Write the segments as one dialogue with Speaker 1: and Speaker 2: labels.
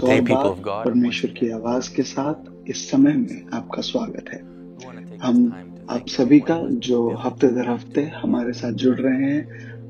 Speaker 1: एक
Speaker 2: Hey,
Speaker 1: और
Speaker 2: people
Speaker 1: bar
Speaker 2: of God, once
Speaker 1: परमेश्वर की
Speaker 2: again,
Speaker 1: आवाज के साथ इस समय में आपका स्वागत है।
Speaker 2: we want to take this
Speaker 1: हम
Speaker 2: time to
Speaker 1: आप
Speaker 2: thank
Speaker 1: सभी का
Speaker 2: everyone
Speaker 1: जो
Speaker 2: who's
Speaker 1: हफ्ते
Speaker 2: diligently
Speaker 1: दर हफ्ते
Speaker 2: taking
Speaker 1: हमारे साथ जुड़ रहे हैं,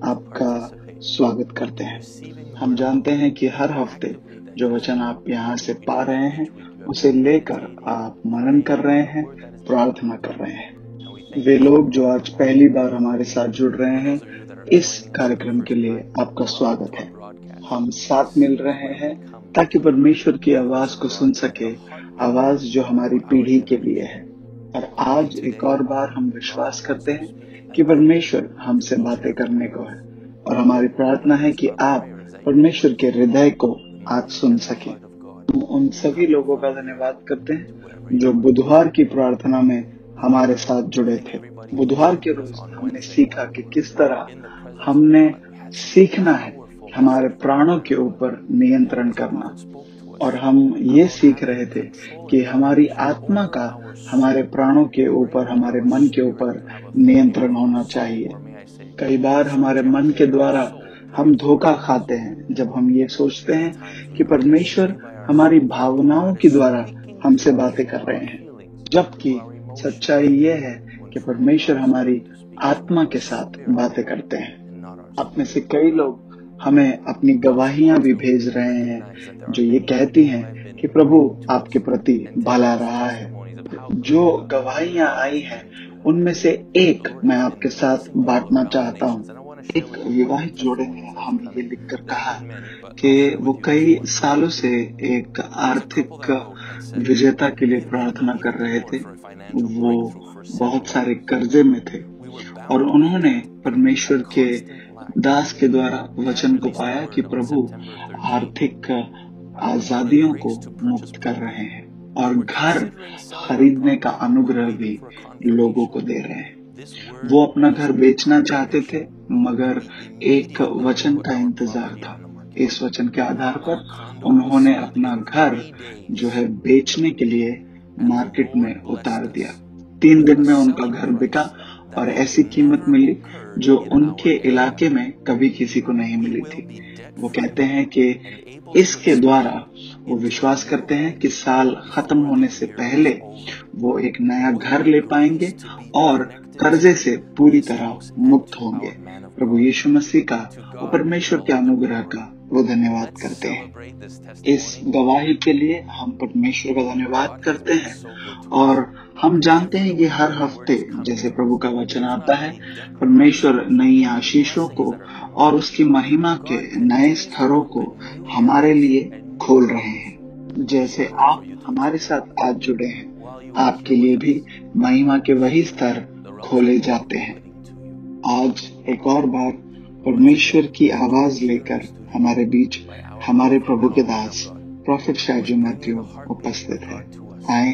Speaker 1: आपका
Speaker 2: participate
Speaker 1: स्वागत करते
Speaker 2: in
Speaker 1: हैं।
Speaker 2: receiving the
Speaker 1: हम
Speaker 2: word of
Speaker 1: जानते
Speaker 2: God
Speaker 1: हैं कि हर
Speaker 2: and
Speaker 1: हफ्ते
Speaker 2: actively
Speaker 1: जो वचन
Speaker 2: digesting
Speaker 1: आप यहाँ से
Speaker 2: what we
Speaker 1: पा
Speaker 2: do
Speaker 1: रहे हैं,
Speaker 2: each week. You have
Speaker 1: उसे
Speaker 2: been
Speaker 1: लेकर
Speaker 2: meditating,
Speaker 1: आप मनन कर
Speaker 2: praying
Speaker 1: रहे
Speaker 2: on the
Speaker 1: हैं,
Speaker 2: word that has been
Speaker 1: प्रार्थना
Speaker 2: taught,
Speaker 1: कर रहे हैं।
Speaker 2: and we thank
Speaker 1: way
Speaker 2: you so
Speaker 1: लोग जो
Speaker 2: much
Speaker 1: आज
Speaker 2: for that.
Speaker 1: पहली बार हमारे साथ जुड़ रहे
Speaker 2: For
Speaker 1: हैं,
Speaker 2: those of you that are
Speaker 1: इस
Speaker 2: joining us for the
Speaker 1: कार्यक्रम के
Speaker 2: first
Speaker 1: लिए
Speaker 2: time,
Speaker 1: आपका
Speaker 2: welcome
Speaker 1: स्वागत
Speaker 2: to our
Speaker 1: है।
Speaker 2: broadcast.
Speaker 1: हम
Speaker 2: This
Speaker 1: साथ मिल
Speaker 2: is
Speaker 1: रहे
Speaker 2: where
Speaker 1: हैं
Speaker 2: we come
Speaker 1: ताकि
Speaker 2: to
Speaker 1: परमेश्वर की
Speaker 2: give
Speaker 1: आवाज
Speaker 2: the
Speaker 1: को सुन
Speaker 2: broadcast
Speaker 1: सके,
Speaker 2: the heartbeat
Speaker 1: आवाज जो हमारी
Speaker 2: of our
Speaker 1: पीढ़ी के लिए
Speaker 2: generation.
Speaker 1: है। और आज
Speaker 2: And
Speaker 1: एक
Speaker 2: today,
Speaker 1: और बार हम
Speaker 2: God
Speaker 1: विश्वास
Speaker 2: wants
Speaker 1: करते
Speaker 2: to
Speaker 1: हैं
Speaker 2: speak
Speaker 1: कि
Speaker 2: and work
Speaker 1: परमेश्वर हमसे
Speaker 2: through each
Speaker 1: बातें
Speaker 2: and every
Speaker 1: करने
Speaker 2: one
Speaker 1: को
Speaker 2: of
Speaker 1: है,
Speaker 2: us.
Speaker 1: और हमारी प्रार्थना है कि
Speaker 2: Our
Speaker 1: आप
Speaker 2: prayer is that you would
Speaker 1: परमेश्वर के हृदय को
Speaker 2: the
Speaker 1: आज
Speaker 2: mind
Speaker 1: सुन
Speaker 2: and the
Speaker 1: सकें।
Speaker 2: heart of God.
Speaker 1: हम उन सभी
Speaker 2: Come
Speaker 1: लोगों का
Speaker 2: from here
Speaker 1: धन्यवाद करते
Speaker 2: to
Speaker 1: हैं
Speaker 2: wherever you
Speaker 1: जो
Speaker 2: are.
Speaker 1: बुधवार की प्रार्थना में हमारे साथ जुड़े
Speaker 2: Thank
Speaker 1: थे।
Speaker 2: everybody who
Speaker 1: बुधवार के
Speaker 2: joined us
Speaker 1: रोज
Speaker 2: on
Speaker 1: हमने
Speaker 2: Wednesday
Speaker 1: सीखा
Speaker 2: when
Speaker 1: कि
Speaker 2: we
Speaker 1: किस
Speaker 2: were
Speaker 1: तरह
Speaker 2: in the presence of
Speaker 1: हमने
Speaker 2: God. We had such a
Speaker 1: सीखना है
Speaker 2: powerful
Speaker 1: कि हमारे
Speaker 2: message from
Speaker 1: प्राणों
Speaker 2: the
Speaker 1: के
Speaker 2: Word of
Speaker 1: ऊपर
Speaker 2: God.
Speaker 1: नियंत्रण
Speaker 2: As
Speaker 1: करना।
Speaker 2: God spoke to
Speaker 1: और
Speaker 2: us
Speaker 1: हम ये
Speaker 2: about
Speaker 1: सीख रहे
Speaker 2: having
Speaker 1: थे
Speaker 2: control
Speaker 1: कि
Speaker 2: and
Speaker 1: हमारी
Speaker 2: domination
Speaker 1: आत्मा
Speaker 2: over
Speaker 1: का
Speaker 2: our
Speaker 1: हमारे
Speaker 2: soul,
Speaker 1: प्राणों के ऊपर,
Speaker 2: bringing
Speaker 1: हमारे
Speaker 2: our
Speaker 1: मन के
Speaker 2: spirit
Speaker 1: ऊपर
Speaker 2: to have authority
Speaker 1: नियंत्रण
Speaker 2: over our
Speaker 1: होना
Speaker 2: soul,
Speaker 1: चाहिए।
Speaker 2: or may I say,
Speaker 1: कई बार हमारे मन के
Speaker 2: subjecting our
Speaker 1: द्वारा
Speaker 2: soul to the
Speaker 1: हम धोखा
Speaker 2: authority of
Speaker 1: खाते
Speaker 2: God.
Speaker 1: हैं जब हम ये सोचते
Speaker 2: Many
Speaker 1: हैं
Speaker 2: times we
Speaker 1: कि
Speaker 2: are
Speaker 1: परमेश्वर
Speaker 2: deceived by our
Speaker 1: हमारी
Speaker 2: souls, thinking
Speaker 1: भावनाओं
Speaker 2: God
Speaker 1: के
Speaker 2: is
Speaker 1: द्वारा
Speaker 2: speaking
Speaker 1: हमसे
Speaker 2: to us
Speaker 1: बातें कर
Speaker 2: through
Speaker 1: रहे
Speaker 2: our
Speaker 1: हैं,
Speaker 2: feelings,
Speaker 1: जबकि
Speaker 2: through our emotions,
Speaker 1: सच्चाई ये है
Speaker 2: when
Speaker 1: कि
Speaker 2: truly
Speaker 1: परमेश्वर
Speaker 2: God is
Speaker 1: हमारी
Speaker 2: trying to speak through
Speaker 1: आत्मा
Speaker 2: our
Speaker 1: के साथ
Speaker 2: spirit
Speaker 1: बातें करते हैं।
Speaker 2: and not our
Speaker 1: आप में
Speaker 2: soul.
Speaker 1: से कई लोग हमें अपनी
Speaker 2: We also
Speaker 1: गवाहियां
Speaker 2: want
Speaker 1: भी
Speaker 2: to
Speaker 1: भेज रहे हैं
Speaker 2: recognize that there are
Speaker 1: जो ये
Speaker 2: many
Speaker 1: कहती
Speaker 2: people who
Speaker 1: हैं
Speaker 2: have been
Speaker 1: कि प्रभु
Speaker 2: writing to
Speaker 1: आपके
Speaker 2: us
Speaker 1: प्रति
Speaker 2: and
Speaker 1: भला
Speaker 2: telling us
Speaker 1: रहा है।
Speaker 2: testimonies of how
Speaker 1: जो
Speaker 2: good
Speaker 1: गवाहियां
Speaker 2: God
Speaker 1: आई
Speaker 2: has
Speaker 1: हैं
Speaker 2: been to them.
Speaker 1: उनमें से एक
Speaker 2: The Lord
Speaker 1: मैं
Speaker 2: has
Speaker 1: आपके
Speaker 2: been
Speaker 1: साथ
Speaker 2: blessing people
Speaker 1: बांटना
Speaker 2: around the
Speaker 1: चाहता हूँ।
Speaker 2: nations, and I want to share
Speaker 1: एक
Speaker 2: with you one of the
Speaker 1: विवाहित जोड़े ने
Speaker 2: testimonies that's
Speaker 1: हमें ये
Speaker 2: coming.
Speaker 1: लिखकर
Speaker 2: There
Speaker 1: कहा
Speaker 2: have been many, but
Speaker 1: कि
Speaker 2: I'll share
Speaker 1: वो
Speaker 2: with you this
Speaker 1: कई
Speaker 2: one.
Speaker 1: सालों से एक
Speaker 2: There's a couple
Speaker 1: आर्थिक
Speaker 2: that wrote and said,
Speaker 1: विजेता के लिए
Speaker 2: we've been
Speaker 1: प्रार्थना कर
Speaker 2: believing the
Speaker 1: रहे
Speaker 2: Lord
Speaker 1: थे।
Speaker 2: for a financial
Speaker 1: वो
Speaker 2: breakthrough for
Speaker 1: बहुत
Speaker 2: several
Speaker 1: सारे
Speaker 2: years.
Speaker 1: कर्जे में थे
Speaker 2: We were
Speaker 1: और
Speaker 2: bound by
Speaker 1: उन्होंने
Speaker 2: debt and
Speaker 1: परमेश्वर
Speaker 2: had
Speaker 1: के
Speaker 2: constant lack.
Speaker 1: दास के द्वारा
Speaker 2: God
Speaker 1: वचन को
Speaker 2: released a
Speaker 1: पाया कि
Speaker 2: word on
Speaker 1: Prabhu
Speaker 2: September 13th
Speaker 1: आर्थिक
Speaker 2: for a
Speaker 1: आजादियों को
Speaker 2: grace to purchase
Speaker 1: मुक्त कर रहे
Speaker 2: property.
Speaker 1: हैं
Speaker 2: We
Speaker 1: और
Speaker 2: were
Speaker 1: घर
Speaker 2: considering selling our
Speaker 1: खरीदने का
Speaker 2: property, but we were
Speaker 1: अनुग्रह
Speaker 2: waiting
Speaker 1: भी
Speaker 2: for a
Speaker 1: लोगों
Speaker 2: confirmation.
Speaker 1: को दे रहे हैं।
Speaker 2: This
Speaker 1: वो
Speaker 2: word
Speaker 1: अपना
Speaker 2: was
Speaker 1: घर
Speaker 2: a
Speaker 1: बेचना चाहते थे,
Speaker 2: confirmation.
Speaker 1: मगर
Speaker 2: We
Speaker 1: एक
Speaker 2: immediately
Speaker 1: वचन
Speaker 2: put
Speaker 1: का
Speaker 2: our
Speaker 1: इंतजार
Speaker 2: property
Speaker 1: था।
Speaker 2: on the market.
Speaker 1: इस वचन के आधार
Speaker 2: Our
Speaker 1: पर
Speaker 2: condo was
Speaker 1: उन्होंने
Speaker 2: sold
Speaker 1: अपना
Speaker 2: in
Speaker 1: घर
Speaker 2: 3 days,
Speaker 1: जो है बेचने के लिए
Speaker 2: and the
Speaker 1: मार्केट में
Speaker 2: Lord
Speaker 1: उतार
Speaker 2: blessed
Speaker 1: दिया।
Speaker 2: us
Speaker 1: 3
Speaker 2: with
Speaker 1: दिन
Speaker 2: a
Speaker 1: में उनका
Speaker 2: selling
Speaker 1: घर बिका
Speaker 2: price that
Speaker 1: और
Speaker 2: has
Speaker 1: ऐसी कीमत
Speaker 2: never
Speaker 1: मिली
Speaker 2: occurred
Speaker 1: जो
Speaker 2: in
Speaker 1: उनके
Speaker 2: our area.
Speaker 1: इलाके में कभी किसी को नहीं
Speaker 2: We
Speaker 1: मिली
Speaker 2: will
Speaker 1: थी।
Speaker 2: be
Speaker 1: वो
Speaker 2: debt-free
Speaker 1: कहते हैं कि
Speaker 2: and able to
Speaker 1: इसके द्वारा
Speaker 2: expand
Speaker 1: वो
Speaker 2: into a
Speaker 1: विश्वास
Speaker 2: new
Speaker 1: करते हैं
Speaker 2: home
Speaker 1: कि साल खत्म
Speaker 2: before the
Speaker 1: होने से
Speaker 2: year
Speaker 1: पहले
Speaker 2: is over.
Speaker 1: वो एक नया
Speaker 2: We
Speaker 1: घर
Speaker 2: were
Speaker 1: ले पाएंगे
Speaker 2: graced to be
Speaker 1: और
Speaker 2: connected
Speaker 1: कर्जे
Speaker 2: to
Speaker 1: से पूरी
Speaker 2: this
Speaker 1: तरह
Speaker 2: house and
Speaker 1: मुक्त
Speaker 2: to
Speaker 1: होंगे।
Speaker 2: our man of
Speaker 1: Prabhu
Speaker 2: God.
Speaker 1: यीशु मसीह का
Speaker 2: To
Speaker 1: और
Speaker 2: God be
Speaker 1: परमेश्वर के
Speaker 2: all the
Speaker 1: अनुग्रह
Speaker 2: glory.
Speaker 1: का वो धन्यवाद
Speaker 2: Let's
Speaker 1: करते हैं।
Speaker 2: celebrate this
Speaker 1: इस
Speaker 2: testimony.
Speaker 1: गवाही के लिए हम परमेश्वर का धन्यवाद
Speaker 2: God has
Speaker 1: करते
Speaker 2: been
Speaker 1: हैं
Speaker 2: so good to us.
Speaker 1: और हम जानते
Speaker 2: Every
Speaker 1: हैं कि
Speaker 2: week
Speaker 1: her
Speaker 2: that the word
Speaker 1: हफ्ते
Speaker 2: is coming
Speaker 1: जैसे
Speaker 2: to
Speaker 1: प्रभु
Speaker 2: us,
Speaker 1: का वचन
Speaker 2: there's
Speaker 1: आता
Speaker 2: not
Speaker 1: है,
Speaker 2: only
Speaker 1: परमेश्वर
Speaker 2: declarations
Speaker 1: नई
Speaker 2: and
Speaker 1: आशीषों
Speaker 2: blessings
Speaker 1: को
Speaker 2: that are coming,
Speaker 1: और उसकी महिमा
Speaker 2: but
Speaker 1: के
Speaker 2: God
Speaker 1: नए
Speaker 2: continues to
Speaker 1: स्तरों को
Speaker 2: open new
Speaker 1: हमारे
Speaker 2: doors
Speaker 1: लिए
Speaker 2: and new
Speaker 1: खोल रहे
Speaker 2: ways
Speaker 1: हैं।
Speaker 2: of
Speaker 1: जैसे
Speaker 2: showing up for
Speaker 1: आप
Speaker 2: you
Speaker 1: हमारे
Speaker 2: today.
Speaker 1: साथ आज जुड़े हैं,
Speaker 2: While you are
Speaker 1: आपके
Speaker 2: here with
Speaker 1: लिए भी
Speaker 2: us,
Speaker 1: महिमा के वही स्तर
Speaker 2: the realms
Speaker 1: खोले
Speaker 2: of God
Speaker 1: जाते
Speaker 2: are
Speaker 1: हैं।
Speaker 2: opening to you.
Speaker 1: आज एक और बार
Speaker 2: Once
Speaker 1: परमेश्वर
Speaker 2: again,
Speaker 1: की
Speaker 2: we are
Speaker 1: आवाज
Speaker 2: joined here in
Speaker 1: लेकर
Speaker 2: the studio
Speaker 1: हमारे बीच
Speaker 2: by our
Speaker 1: हमारे
Speaker 2: beloved
Speaker 1: प्रभु के
Speaker 2: phenomenal man
Speaker 1: Das
Speaker 2: of God,
Speaker 1: profit
Speaker 2: who
Speaker 1: शायजू
Speaker 2: is bringing
Speaker 1: Matthew
Speaker 2: the heartbeat
Speaker 1: उपस्थित
Speaker 2: of
Speaker 1: है।
Speaker 2: God to us.
Speaker 1: आए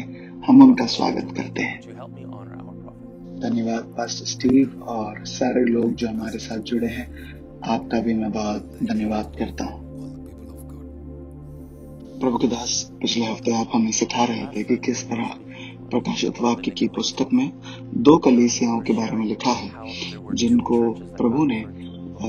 Speaker 1: हम उनका
Speaker 2: Prophet
Speaker 1: स्वागत
Speaker 2: Shaju,
Speaker 1: करते हैं।
Speaker 2: would you help me honor our prophet?
Speaker 1: धन्यवाद पास्टर स्टीव और सारे लोग जो हमारे साथ जुड़े हैं, आपका भी मैं बहुत धन्यवाद करता हूँ। प्रभु के दास, पिछले हफ्ते आप हमें सिखा रहे थे कि किस तरह प्रकाशित वाक्य की पुस्तक में 2 कलीसियाओं के बारे में लिखा है जिनको प्रभु ने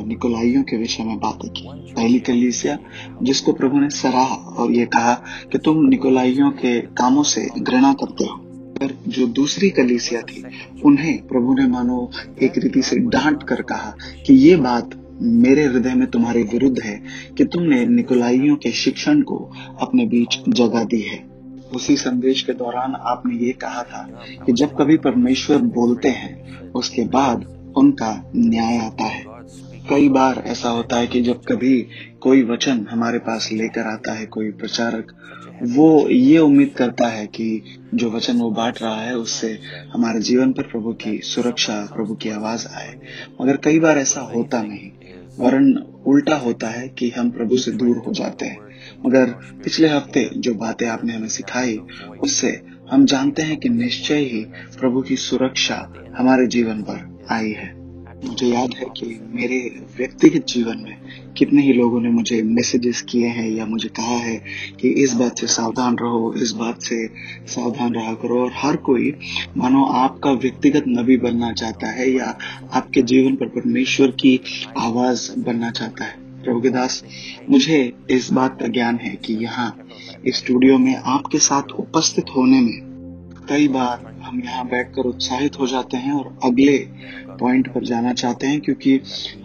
Speaker 1: निकोलाइयों के विषय में बातें की। पहली कलीसिया जिसको प्रभु ने सराहा और ये कहा कि तुम निकोलाइयों के कामों से घृणा करते हो। पर जो दूसरी कलीसिया थी, उन्हें प्रभु ने मानो एक रीति से डांट कर कहा कि ये बात मेरे हृदय में तुम्हारे विरुद्ध है कि तुमने निकोलाइयों के शिक्षण को अपने बीच जगह दी है। उसी संदेश के दौरान आपने ये कहा था कि जब कभी परमेश्वर बोलते हैं, उसके बाद उनका न्याय आता है। कई बार ऐसा होता है कि जब कभी कोई वचन हमारे पास लेकर आता है कोई प्रचारक, वो ये उम्मीद करता है कि जो वचन वो बांट रहा है उससे हमारे जीवन पर प्रभु की सुरक्षा, प्रभु की आवाज आए। मगर कई बार ऐसा होता नहीं, वरन उल्टा होता है कि हम प्रभु से दूर हो जाते हैं। मगर पिछले हफ्ते जो बातें आपने हमें सिखाई, उससे हम जानते हैं कि निश्चय ही प्रभु की सुरक्षा हमारे जीवन पर आई है। मुझे याद है कि मेरे व्यक्तिगत जीवन में कितने ही लोगों ने मुझे मैसेजेस किए हैं या मुझे कहा है कि इस बात से सावधान रहो, इस बात से सावधान रहा करो। और हर कोई मानो आपका व्यक्तिगत नबी बनना चाहता है या आपके जीवन पर परमेश्वर की आवाज बनना चाहता है। प्रभु के दास, मुझे इस बात का ज्ञान है कि यहाँ इस स्टूडियो में आपके साथ उपस्थित होने में कई बार हम यहाँ बैठकर उत्साहित हो जाते हैं और अगले पॉइंट पर जाना चाहते हैं, क्योंकि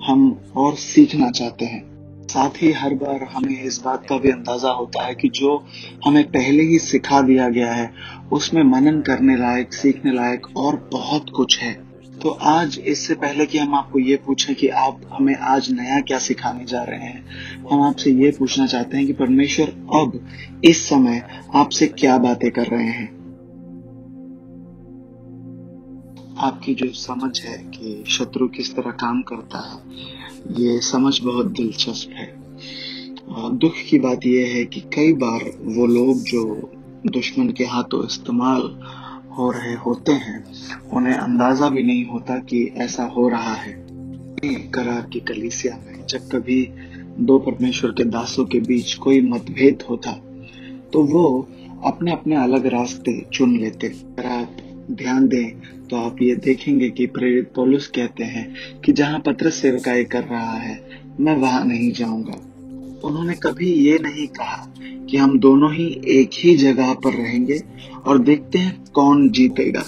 Speaker 1: हम और सीखना चाहते हैं। साथ ही हर बार हमें इस बात का भी अंदाजा होता है कि जो हमें पहले ही सिखा दिया गया है उसमें मनन करने लायक, सीखने लायक और बहुत कुछ है। तो आज इससे पहले कि हम आपको ये पूछें कि आप हमें आज नया क्या सिखाने जा रहे हैं, हम आपसे ये पूछना चाहते हैं कि परमेश्वर अब इस समय आपसे क्या बातें कर रहे हैं। आपकी जो समझ है कि शत्रु किस तरह काम करता है, ये समझ बहुत दिलचस्प है। दुख की बात यह है कि कई बार वो लोग जो दुश्मन के हाथों इस्तेमाल हो रहे होते हैं, उन्हें अंदाजा भी नहीं होता कि ऐसा हो रहा है। करार की कलीसिया में जब कभी दो परमेश्वर के दासों के बीच कोई मतभेद होता तो वो अपने अपने अलग रास्ते चुन लेते। अगर आप ध्यान दें तो आप ये देखेंगे कि प्रेरित पौलुस कहते हैं कि जहां पतरस सेवकाई कर रहा है मैं वहां नहीं जाऊंगा। उन्होंने कभी ये नहीं कहा कि हम दोनों ही एक ही जगह पर रहेंगे और देखते हैं कौन जीतेगा।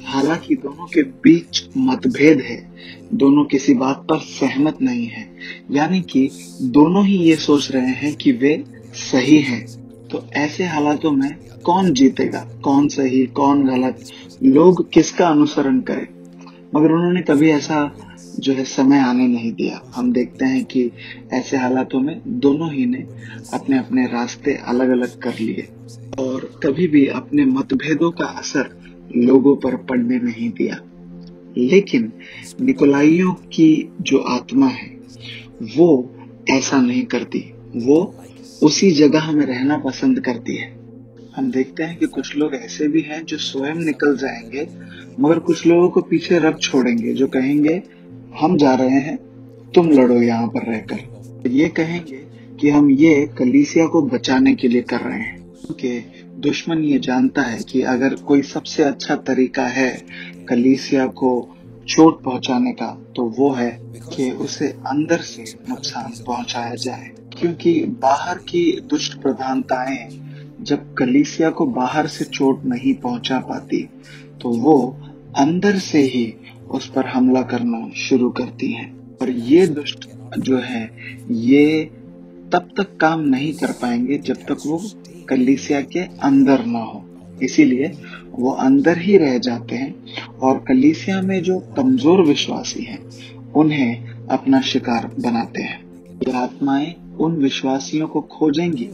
Speaker 1: हालांकि दोनों के बीच मतभेद है, दोनों किसी बात पर सहमत नहीं है, यानी कि दोनों ही ये सोच रहे हैं कि वे सही हैं। तो ऐसे हालातों में कौन जीतेगा, कौन सही कौन गलत, लोग किसका अनुसरण करें? मगर उन्होंने कभी ऐसा जो है समय आने नहीं दिया। हम देखते हैं कि ऐसे हालातों में दोनों ही ने अपने अपने रास्ते अलग अलग कर लिए और कभी भी अपने मतभेदों का असर लोगों पर पड़ने नहीं दिया। लेकिन निकोलाइयों की जो आत्मा है वो ऐसा नहीं करती, वो उसी जगह में रहना पसंद करती है। हम देखते हैं कि कुछ लोग ऐसे भी हैं जो स्वयं निकल जाएंगे, मगर कुछ लोगों को पीछे रख छोड़ेंगे, जो कहेंगे हम जा रहे हैं, तुम लड़ो यहाँ पर रहकर। ये कहेंगे कि हम ये कलीसिया को बचाने के लिए कर रहे हैं, क्योंकि दुश्मन ये जानता है कि अगर कोई सबसे अच्छा तरीका है कलीसिया को चोट पहुंचाने का तो वो है कि उसे अंदर से नुकसान पहुंचाया जाए। क्योंकि बाहर की दुष्ट प्रधानताएं जब कलीसिया को बाहर से चोट नहीं पहुंचा पाती तो वो अंदर से ही उस पर हमला करना शुरू करती हैं। और ये दुष्ट जो है ये तब तक काम नहीं कर पाएंगे जब तक वो कलीसिया के अंदर ना हो। इसीलिए वो अंदर ही रह जाते हैं और कलीसिया में जो कमजोर विश्वासी हैं उन्हें अपना शिकार बनाते हैं। ये आत्माएं उन विश्वासियों को खोजेंगी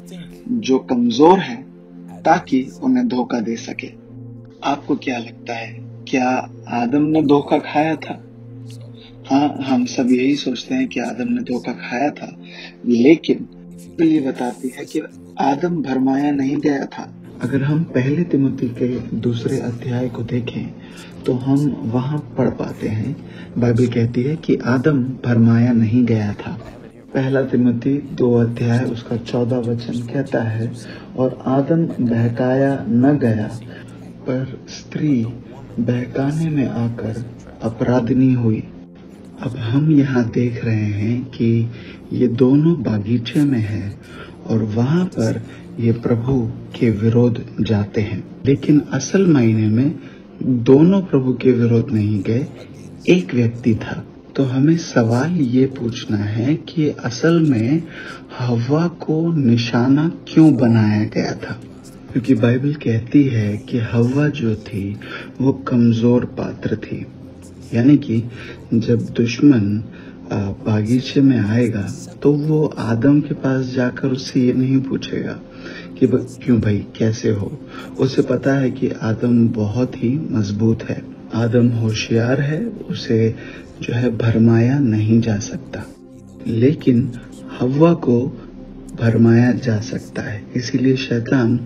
Speaker 1: जो कमजोर हैं ताकि उन्हें धोखा दे सके। आपको क्या लगता है, क्या आदम ने धोखा खाया था? हाँ, हम सब यही सोचते हैं कि आदम ने धोखा खाया था, लेकिन ये बताती है कि आदम भरमाया नहीं गया था। अगर हम पहले तिमुथी के 2 अध्याय को देखें तो हम वहां पढ़ पाते हैं, बाइबल कहती है कि आदम भरमाया नहीं गया था। पहला तिमुथी 2 अध्याय उसका 14 वचन कहता है, और आदम बहकाया न गया पर स्त्री बहकाने में आकर अपराधिनी हुई। अब हम यहाँ देख रहे हैं कि ये दोनों बागीचे में हैं और वहां पर ये प्रभु के विरोध जाते हैं, लेकिन असल मायने में दोनों प्रभु के विरोध नहीं गए, एक व्यक्ति था। तो हमें सवाल ये पूछना है कि असल में हव्वा को निशाना क्यों बनाया गया था? क्योंकि बाइबल कहती है कि हव्वा जो थी वो कमजोर पात्र थी, यानी कि जब दुश्मन बागीचे में आएगा तो वो आदम के पास जाकर उससे ये नहीं पूछेगा कि क्यों भाई कैसे हो। उसे पता है कि आदम बहुत ही मजबूत है, आदम होशियार है, उसे जो है भरमाया नहीं जा सकता। लेकिन हव्वा को भरमाया जा सकता है, इसीलिए शैतान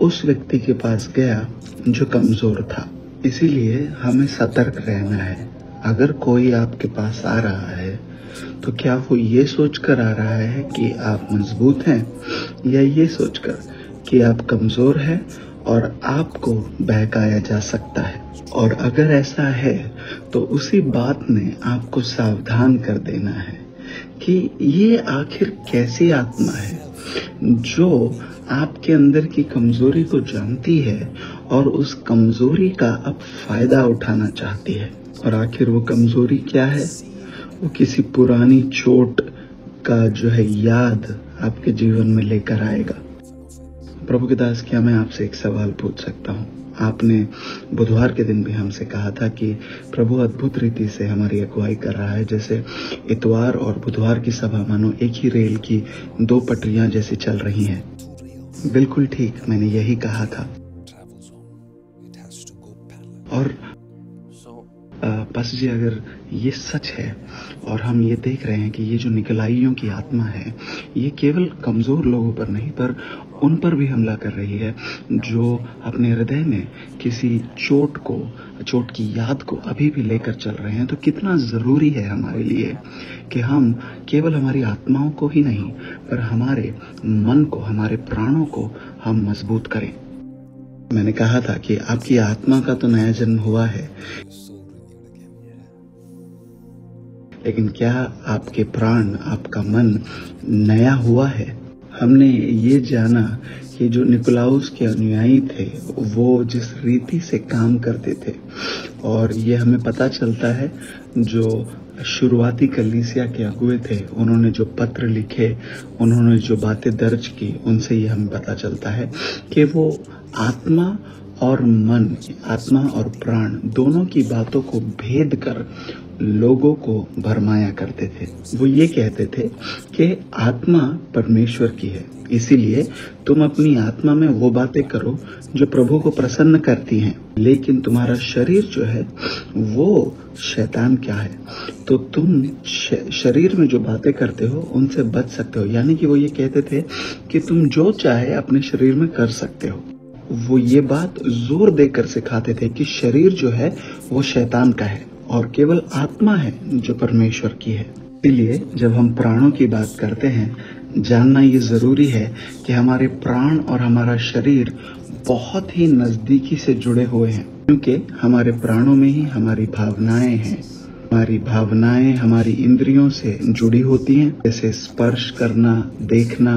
Speaker 1: उस व्यक्ति के पास गया जो कमजोर था। इसीलिए हमें सतर्क रहना है। अगर कोई आपके पास आ रहा है तो क्या वो ये सोचकर आ रहा है कि आप मजबूत हैं, या ये सोचकर कि आप कमजोर हैं और आपको बहकाया जा सकता है? और अगर ऐसा है तो उसी बात ने आपको सावधान कर देना है कि ये आखिर कैसी आत्मा है जो आपके अंदर की कमजोरी को जानती है और उस कमजोरी का अब फायदा उठाना चाहती है। और आखिर वो कमजोरी क्या है? वो किसी पुरानी चोट का जो है याद आपके जीवन में लेकर आएगा। प्रभु के दास, क्या मैं आपसे एक सवाल पूछ सकता हूँ? आपने बुधवार के दिन भी हमसे कहा था कि प्रभु अद्भुत रीति से हमारी अगुवाई कर रहा है, जैसे इतवार और बुधवार की सभा मानो एक ही रेल की दो पटरियां जैसी चल रही हैं। बिल्कुल ठीक, मैंने यही कहा था। और बस जी, अगर ये सच है और हम ये देख रहे हैं कि ये जो निकलाइयों की आत्मा है ये केवल कमजोर लोगों पर नहीं पर उन पर भी हमला कर रही है जो अपने हृदय में किसी चोट की याद को अभी भी लेकर चल रहे हैं, तो कितना जरूरी है हमारे लिए कि हम केवल हमारी आत्माओं को ही नहीं पर हमारे मन को, हमारे प्राणों को हम मजबूत करें। मैंने कहा था कि आपकी आत्मा का तो नया जन्म हुआ है, लेकिन क्या आपके प्राण, आपका मन नया हुआ है? हमने ये जाना कि जो निकोलाउस के अनुयायी थे वो जिस रीति से काम करते थे, और ये हमें पता चलता है जो शुरुआती कलीसिया के अगुए थे, उन्होंने जो पत्र लिखे, उन्होंने जो बातें दर्ज की, उनसे ये हमें पता चलता है कि वो आत्मा और मन, आत्मा और प्राण दोनों की बातों को भेद कर लोगों को भरमाया करते थे। वो ये कहते थे कि आत्मा परमेश्वर की है, इसीलिए तुम अपनी आत्मा में वो बातें करो जो प्रभु को प्रसन्न करती हैं, लेकिन तुम्हारा शरीर जो है वो शैतान क्या है, तो तुम शरीर में जो बातें करते हो उनसे बच सकते हो। यानी कि वो ये कहते थे कि तुम जो चाहे अपने शरीर में कर सकते हो। वो ये बात जोर देकर सिखाते थे कि शरीर जो है वो शैतान का है और केवल आत्मा है जो परमेश्वर की है। इसलिए जब हम प्राणों की बात करते हैं, जानना ये जरूरी है कि हमारे प्राण और हमारा शरीर बहुत ही नजदीकी से जुड़े हुए हैं, क्योंकि हमारे प्राणों में ही हमारी भावनाएं हैं। हमारी भावनाएं हमारी इंद्रियों से जुड़ी होती हैं, जैसे स्पर्श करना, देखना।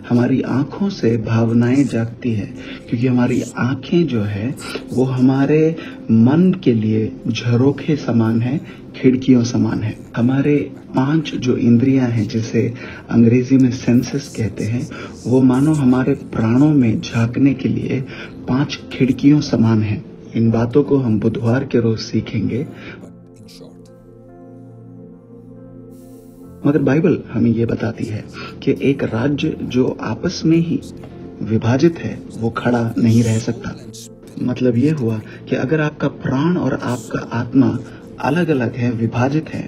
Speaker 1: हमारी आंखों से भावनाएं जागती है, क्योंकि हमारी आंखें जो है वो हमारे मन के लिए झरोखे समान है, खिड़कियों समान है। हमारे 5 जो इंद्रियां हैं, जिसे अंग्रेजी में सेंसेस कहते हैं, वो मानो हमारे प्राणों में झांकने के लिए 5 खिड़कियों समान है। इन बातों को हम बुधवार के रोज सीखेंगे। मगर बाइबल हमें ये बताती है कि एक राज्य जो आपस में ही विभाजित है वो खड़ा नहीं रह सकता। मतलब ये हुआ कि अगर आपका प्राण और आपका आत्मा अलग अलग है, विभाजित है,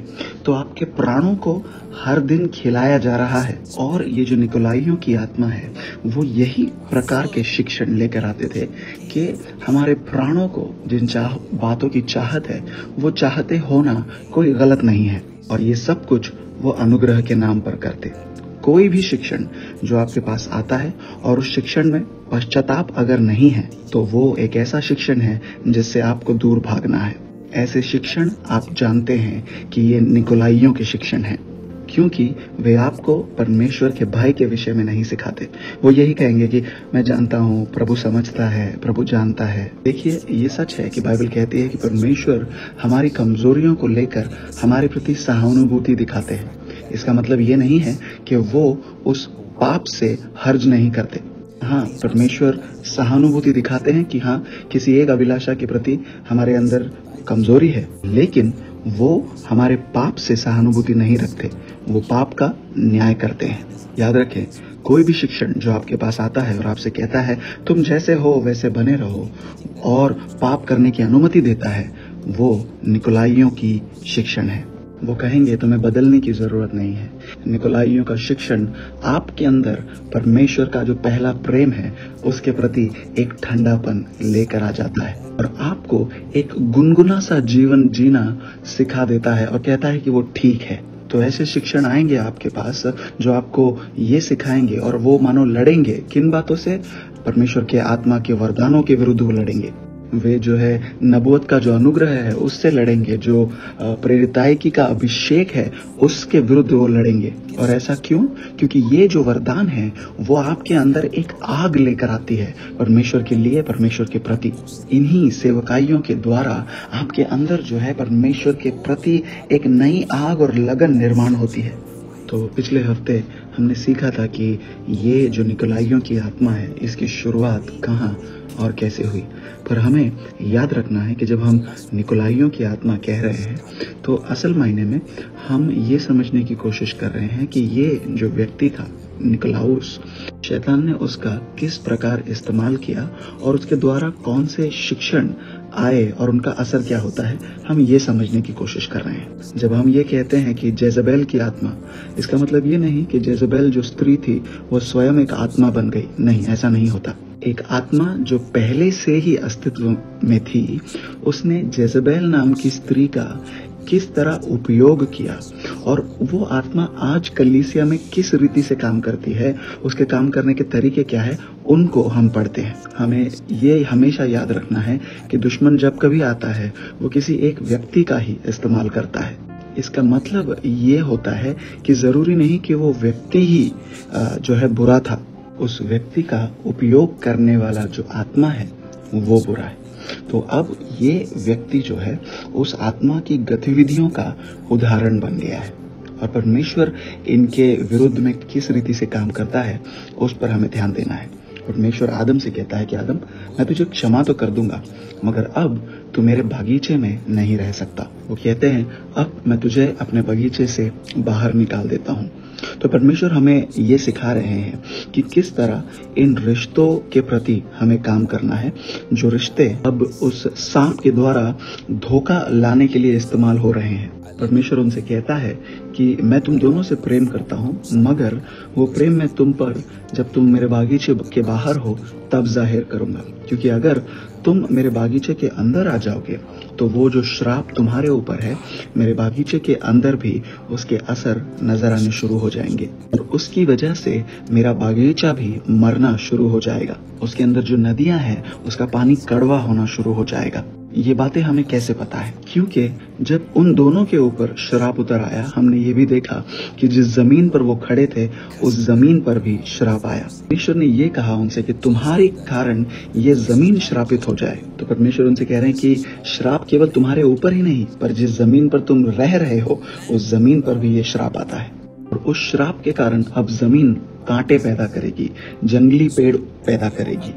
Speaker 1: तो आपके प्राणों को हर दिन खिलाया जा रहा है। और ये जो निकोलाइयों की आत्मा है वो यही प्रकार के शिक्षण लेकर आते थे कि हमारे प्राणों को जिन बातों की चाहत है वो चाहते होना कोई गलत नहीं है, और ये सब कुछ वो अनुग्रह के नाम पर करते। कोई भी शिक्षण जो आपके पास आता है और उस शिक्षण में पश्चाताप अगर नहीं है तो वो एक ऐसा शिक्षण है जिससे आपको दूर भागना है। ऐसे शिक्षण आप जानते हैं कि ये निकोलाइयों के शिक्षण हैं, क्योंकि वे आपको परमेश्वर के भय के विषय में नहीं सिखाते। वो यही कहेंगे कि मैं जानता हूँ, प्रभु समझता है, प्रभु जानता है। देखिए, ये सच है कि बाइबल कहती है कि परमेश्वर हमारी कमजोरियों को लेकर हमारे प्रति सहानुभूति दिखाते हैं। इसका मतलब ये नहीं है कि वो उस पाप से हर्ज नहीं करते। हाँ, परमेश्वर सहानुभूति दिखाते हैं कि हाँ, किसी एक अभिलाषा के प्रति हमारे अंदर कमजोरी है, लेकिन वो हमारे पाप से सहानुभूति नहीं रखते, वो पाप का न्याय करते हैं। याद रखें, कोई भी शिक्षण जो आपके पास आता है और आपसे कहता है तुम जैसे हो वैसे बने रहो और पाप करने की अनुमति देता है, वो निकोलाइयों की शिक्षण है। वो कहेंगे तुम्हें बदलने की जरूरत नहीं है। निकोलाइयों का शिक्षण आपके अंदर परमेश्वर का जो पहला प्रेम है उसके प्रति एक ठंडापन लेकर आ जाता है और आपको एक गुनगुना सा जीवन जीना सिखा देता है और कहता है कि वो ठीक है। तो ऐसे शिक्षण आएंगे आपके पास जो आपको ये सिखाएंगे, और वो मानो लड़ेंगे किन बातों से? परमेश्वर के आत्मा के वरदानों के विरुद्ध वो लड़ेंगे। वे जो है नबूवत का जो अनुग्रह है उससे लड़ेंगे, जो प्रेरितायकी का अभिषेक है उसके विरुद्ध वो लड़ेंगे। और ऐसा क्यों? क्योंकि ये जो वरदान है वो आपके अंदर एक आग लेकर आती है परमेश्वर के लिए, परमेश्वर के प्रति। इन्हीं सेवकाइयों के द्वारा आपके अंदर जो है परमेश्वर के प्रति एक नई आग और लगन निर्माण होती है। तो पिछले हफ्ते हमने सीखा था कि ये जो निकोलाइयों की आत्मा है इसकी शुरुआत कहाँ और कैसे हुई। पर हमें याद रखना है कि जब हम निकोलाइयों की आत्मा कह रहे हैं तो असल मायने में हम ये समझने की कोशिश कर रहे हैं कि ये जो व्यक्ति था निकोलाउस, शैतान ने उसका किस प्रकार इस्तेमाल किया और उसके द्वारा कौन से शिक्षण आए और उनका असर क्या होता है, हम ये समझने की कोशिश कर रहे हैं। जब हम ये कहते हैं कि जेजबेल की आत्मा, इसका मतलब ये नहीं कि जेजबेल जो स्त्री थी वो स्वयं एक आत्मा बन गई। नहीं, ऐसा नहीं होता। एक आत्मा जो पहले से ही अस्तित्व में थी, उसने जेजबेल नाम की स्त्री का किस तरह उपयोग किया और वो आत्मा आज कलीसिया में किस रीति से काम करती है, उसके काम करने के तरीके क्या है, उनको हम पढ़ते हैं। हमें ये हमेशा याद रखना है कि दुश्मन जब कभी आता है वो किसी एक व्यक्ति का ही इस्तेमाल करता है। इसका मतलब ये होता है कि जरूरी नहीं कि वो व्यक्ति ही जो है बुरा था, उस व्यक्ति का उपयोग करने वाला जो आत्मा है वो बुरा है। तो अब ये व्यक्ति जो है उस आत्मा की गतिविधियों का उदाहरण बन गया है और परमेश्वर इनके विरुद्ध में किस रीति से काम करता है उस पर हमें ध्यान देना है। परमेश्वर आदम से कहता है कि आदम, मैं तुझे क्षमा तो कर दूंगा मगर अब तू मेरे बागीचे में नहीं रह सकता। वो कहते हैं अब मैं तुझे अपने बगीचे से बाहर निकाल देता हूँ। तो परमेश्वर हमें ये सिखा रहे हैं कि किस तरह इन रिश्तों के प्रति हमें काम करना है, जो रिश्ते अब उस सांप के द्वारा धोखा लाने के लिए इस्तेमाल हो रहे हैं। परमेश्वर उनसे कहता है कि मैं तुम दोनों से प्रेम करता हूँ, मगर वो प्रेम मैं तुम पर जब तुम मेरे बागीचे के बाहर हो तब जाहिर करूंगा। क्योंकि अगर तुम मेरे बागीचे के अंदर आ जाओगे तो वो जो श्राप तुम्हारे ऊपर है, मेरे बागीचे के अंदर भी उसके असर नजर आने शुरू हो जाएंगे और उसकी वजह से मेरा बागीचा भी मरना शुरू हो जाएगा। उसके अंदर जो नदियां हैं उसका पानी कड़वा होना शुरू हो जाएगा। ये बातें हमें कैसे पता है? क्योंकि जब उन दोनों के ऊपर श्राप उतर आया, हमने ये भी देखा कि जिस जमीन पर वो खड़े थे उस जमीन पर भी श्राप आया। परमेश्वर ने ये कहा उनसे कि तुम्हारे कारण ये जमीन श्रापित हो जाए। तो परमेश्वर उनसे कह रहे हैं कि श्राप केवल तुम्हारे ऊपर ही नहीं, पर जिस जमीन पर तुम रह रहे हो उस जमीन पर भी ये श्राप आता है। और उस श्राप के कारण अब जमीन कांटे पैदा करेगी, जंगली पेड़ पैदा करेगी।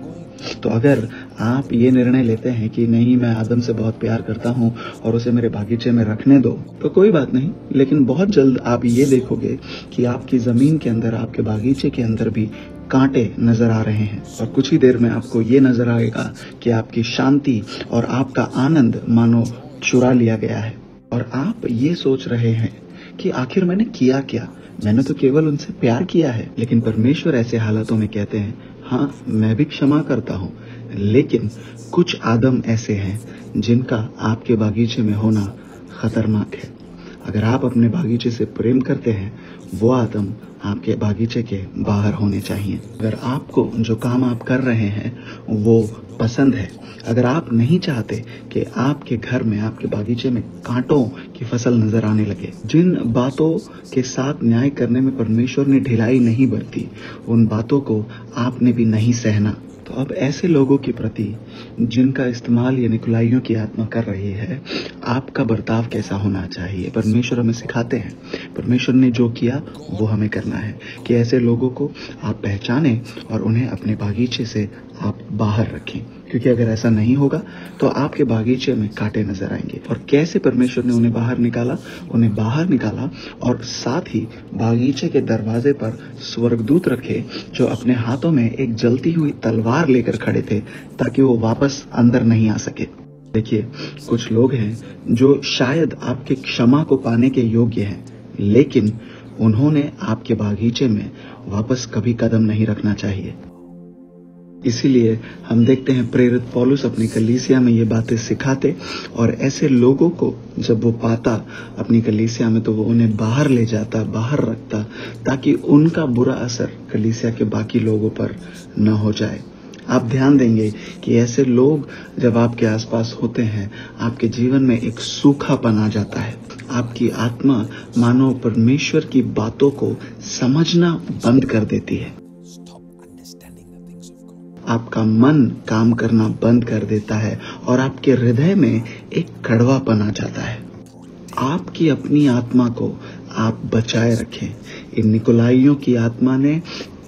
Speaker 1: तो अगर आप ये निर्णय लेते हैं कि नहीं, मैं आदम से बहुत प्यार करता हूँ और उसे मेरे बागीचे में रखने दो, तो कोई बात नहीं, लेकिन बहुत जल्द आप ये देखोगे कि आपकी जमीन के अंदर, आपके बागीचे के अंदर भी कांटे नजर आ रहे हैं और कुछ ही देर में आपको ये नजर आएगा कि आपकी शांति और आपका आनंद मानो चुरा लिया गया है। और आप ये सोच रहे हैं कि आखिर मैंने किया क्या, मैंने तो केवल उनसे प्यार किया है। लेकिन परमेश्वर ऐसे हालातों में कहते हैं, हाँ मैं भी क्षमा करता हूँ, लेकिन कुछ आदम ऐसे हैं जिनका आपके बागीचे में होना खतरनाक है। अगर आप अपने बागीचे से प्रेम करते हैं, वो आदम आपके बागीचे के बाहर होने चाहिए। अगर आपको जो काम आप कर रहे हैं वो पसंद है, अगर आप नहीं चाहते कि आपके घर में, आपके बागीचे में कांटों की फसल नजर आने लगे, जिन बातों के साथ न्याय करने में परमेश्वर ने ढिलाई नहीं बरती, उन बातों को आपने भी नहीं सहना। तो अब ऐसे लोगों के प्रति जिनका इस्तेमाल ये निकोलाइयों की आत्मा कर रही है, आपका बर्ताव कैसा होना चाहिए, परमेश्वर हमें सिखाते हैं। परमेश्वर ने जो किया वो हमें करना है कि ऐसे लोगों को आप पहचानें और उन्हें अपने बागीचे से आप बाहर रखें। क्योंकि अगर ऐसा नहीं होगा तो आपके बागीचे में कांटे नजर आएंगे। और कैसे परमेश्वर ने उन्हें बाहर निकाला? उन्हें बाहर निकाला और साथ ही बागीचे के दरवाजे पर स्वर्गदूत रखे जो अपने हाथों में एक जलती हुई तलवार लेकर खड़े थे ताकि वो वापस अंदर नहीं आ सके। देखिए, कुछ लोग हैं जो शायद आपके क्षमा को पाने के योग्य हैं, लेकिन उन्होंने आपके बागीचे में वापस कभी कदम नहीं रखना चाहिए। इसीलिए हम देखते हैं प्रेरित पौलुस अपनी कलीसिया में ये बातें सिखाते और ऐसे लोगों को जब वो पाता अपनी कलीसिया में तो वो उन्हें बाहर ले जाता, बाहर रखता, ताकि उनका बुरा असर कलीसिया के बाकी लोगों पर न हो जाए। आप ध्यान देंगे कि ऐसे लोग जब आपके आसपास होते हैं, आपके जीवन में एक सूखापन आ जाता है। आपकी आत्मा मानो परमेश्वर की बातों को समझना बंद कर देती है। आपका मन काम करना बंद कर देता है और आपके हृदय में एक कड़वापन आ जाता है। आपकी अपनी आत्मा को आप बचाए रखें। इन निकोलाइयों की आत्मा ने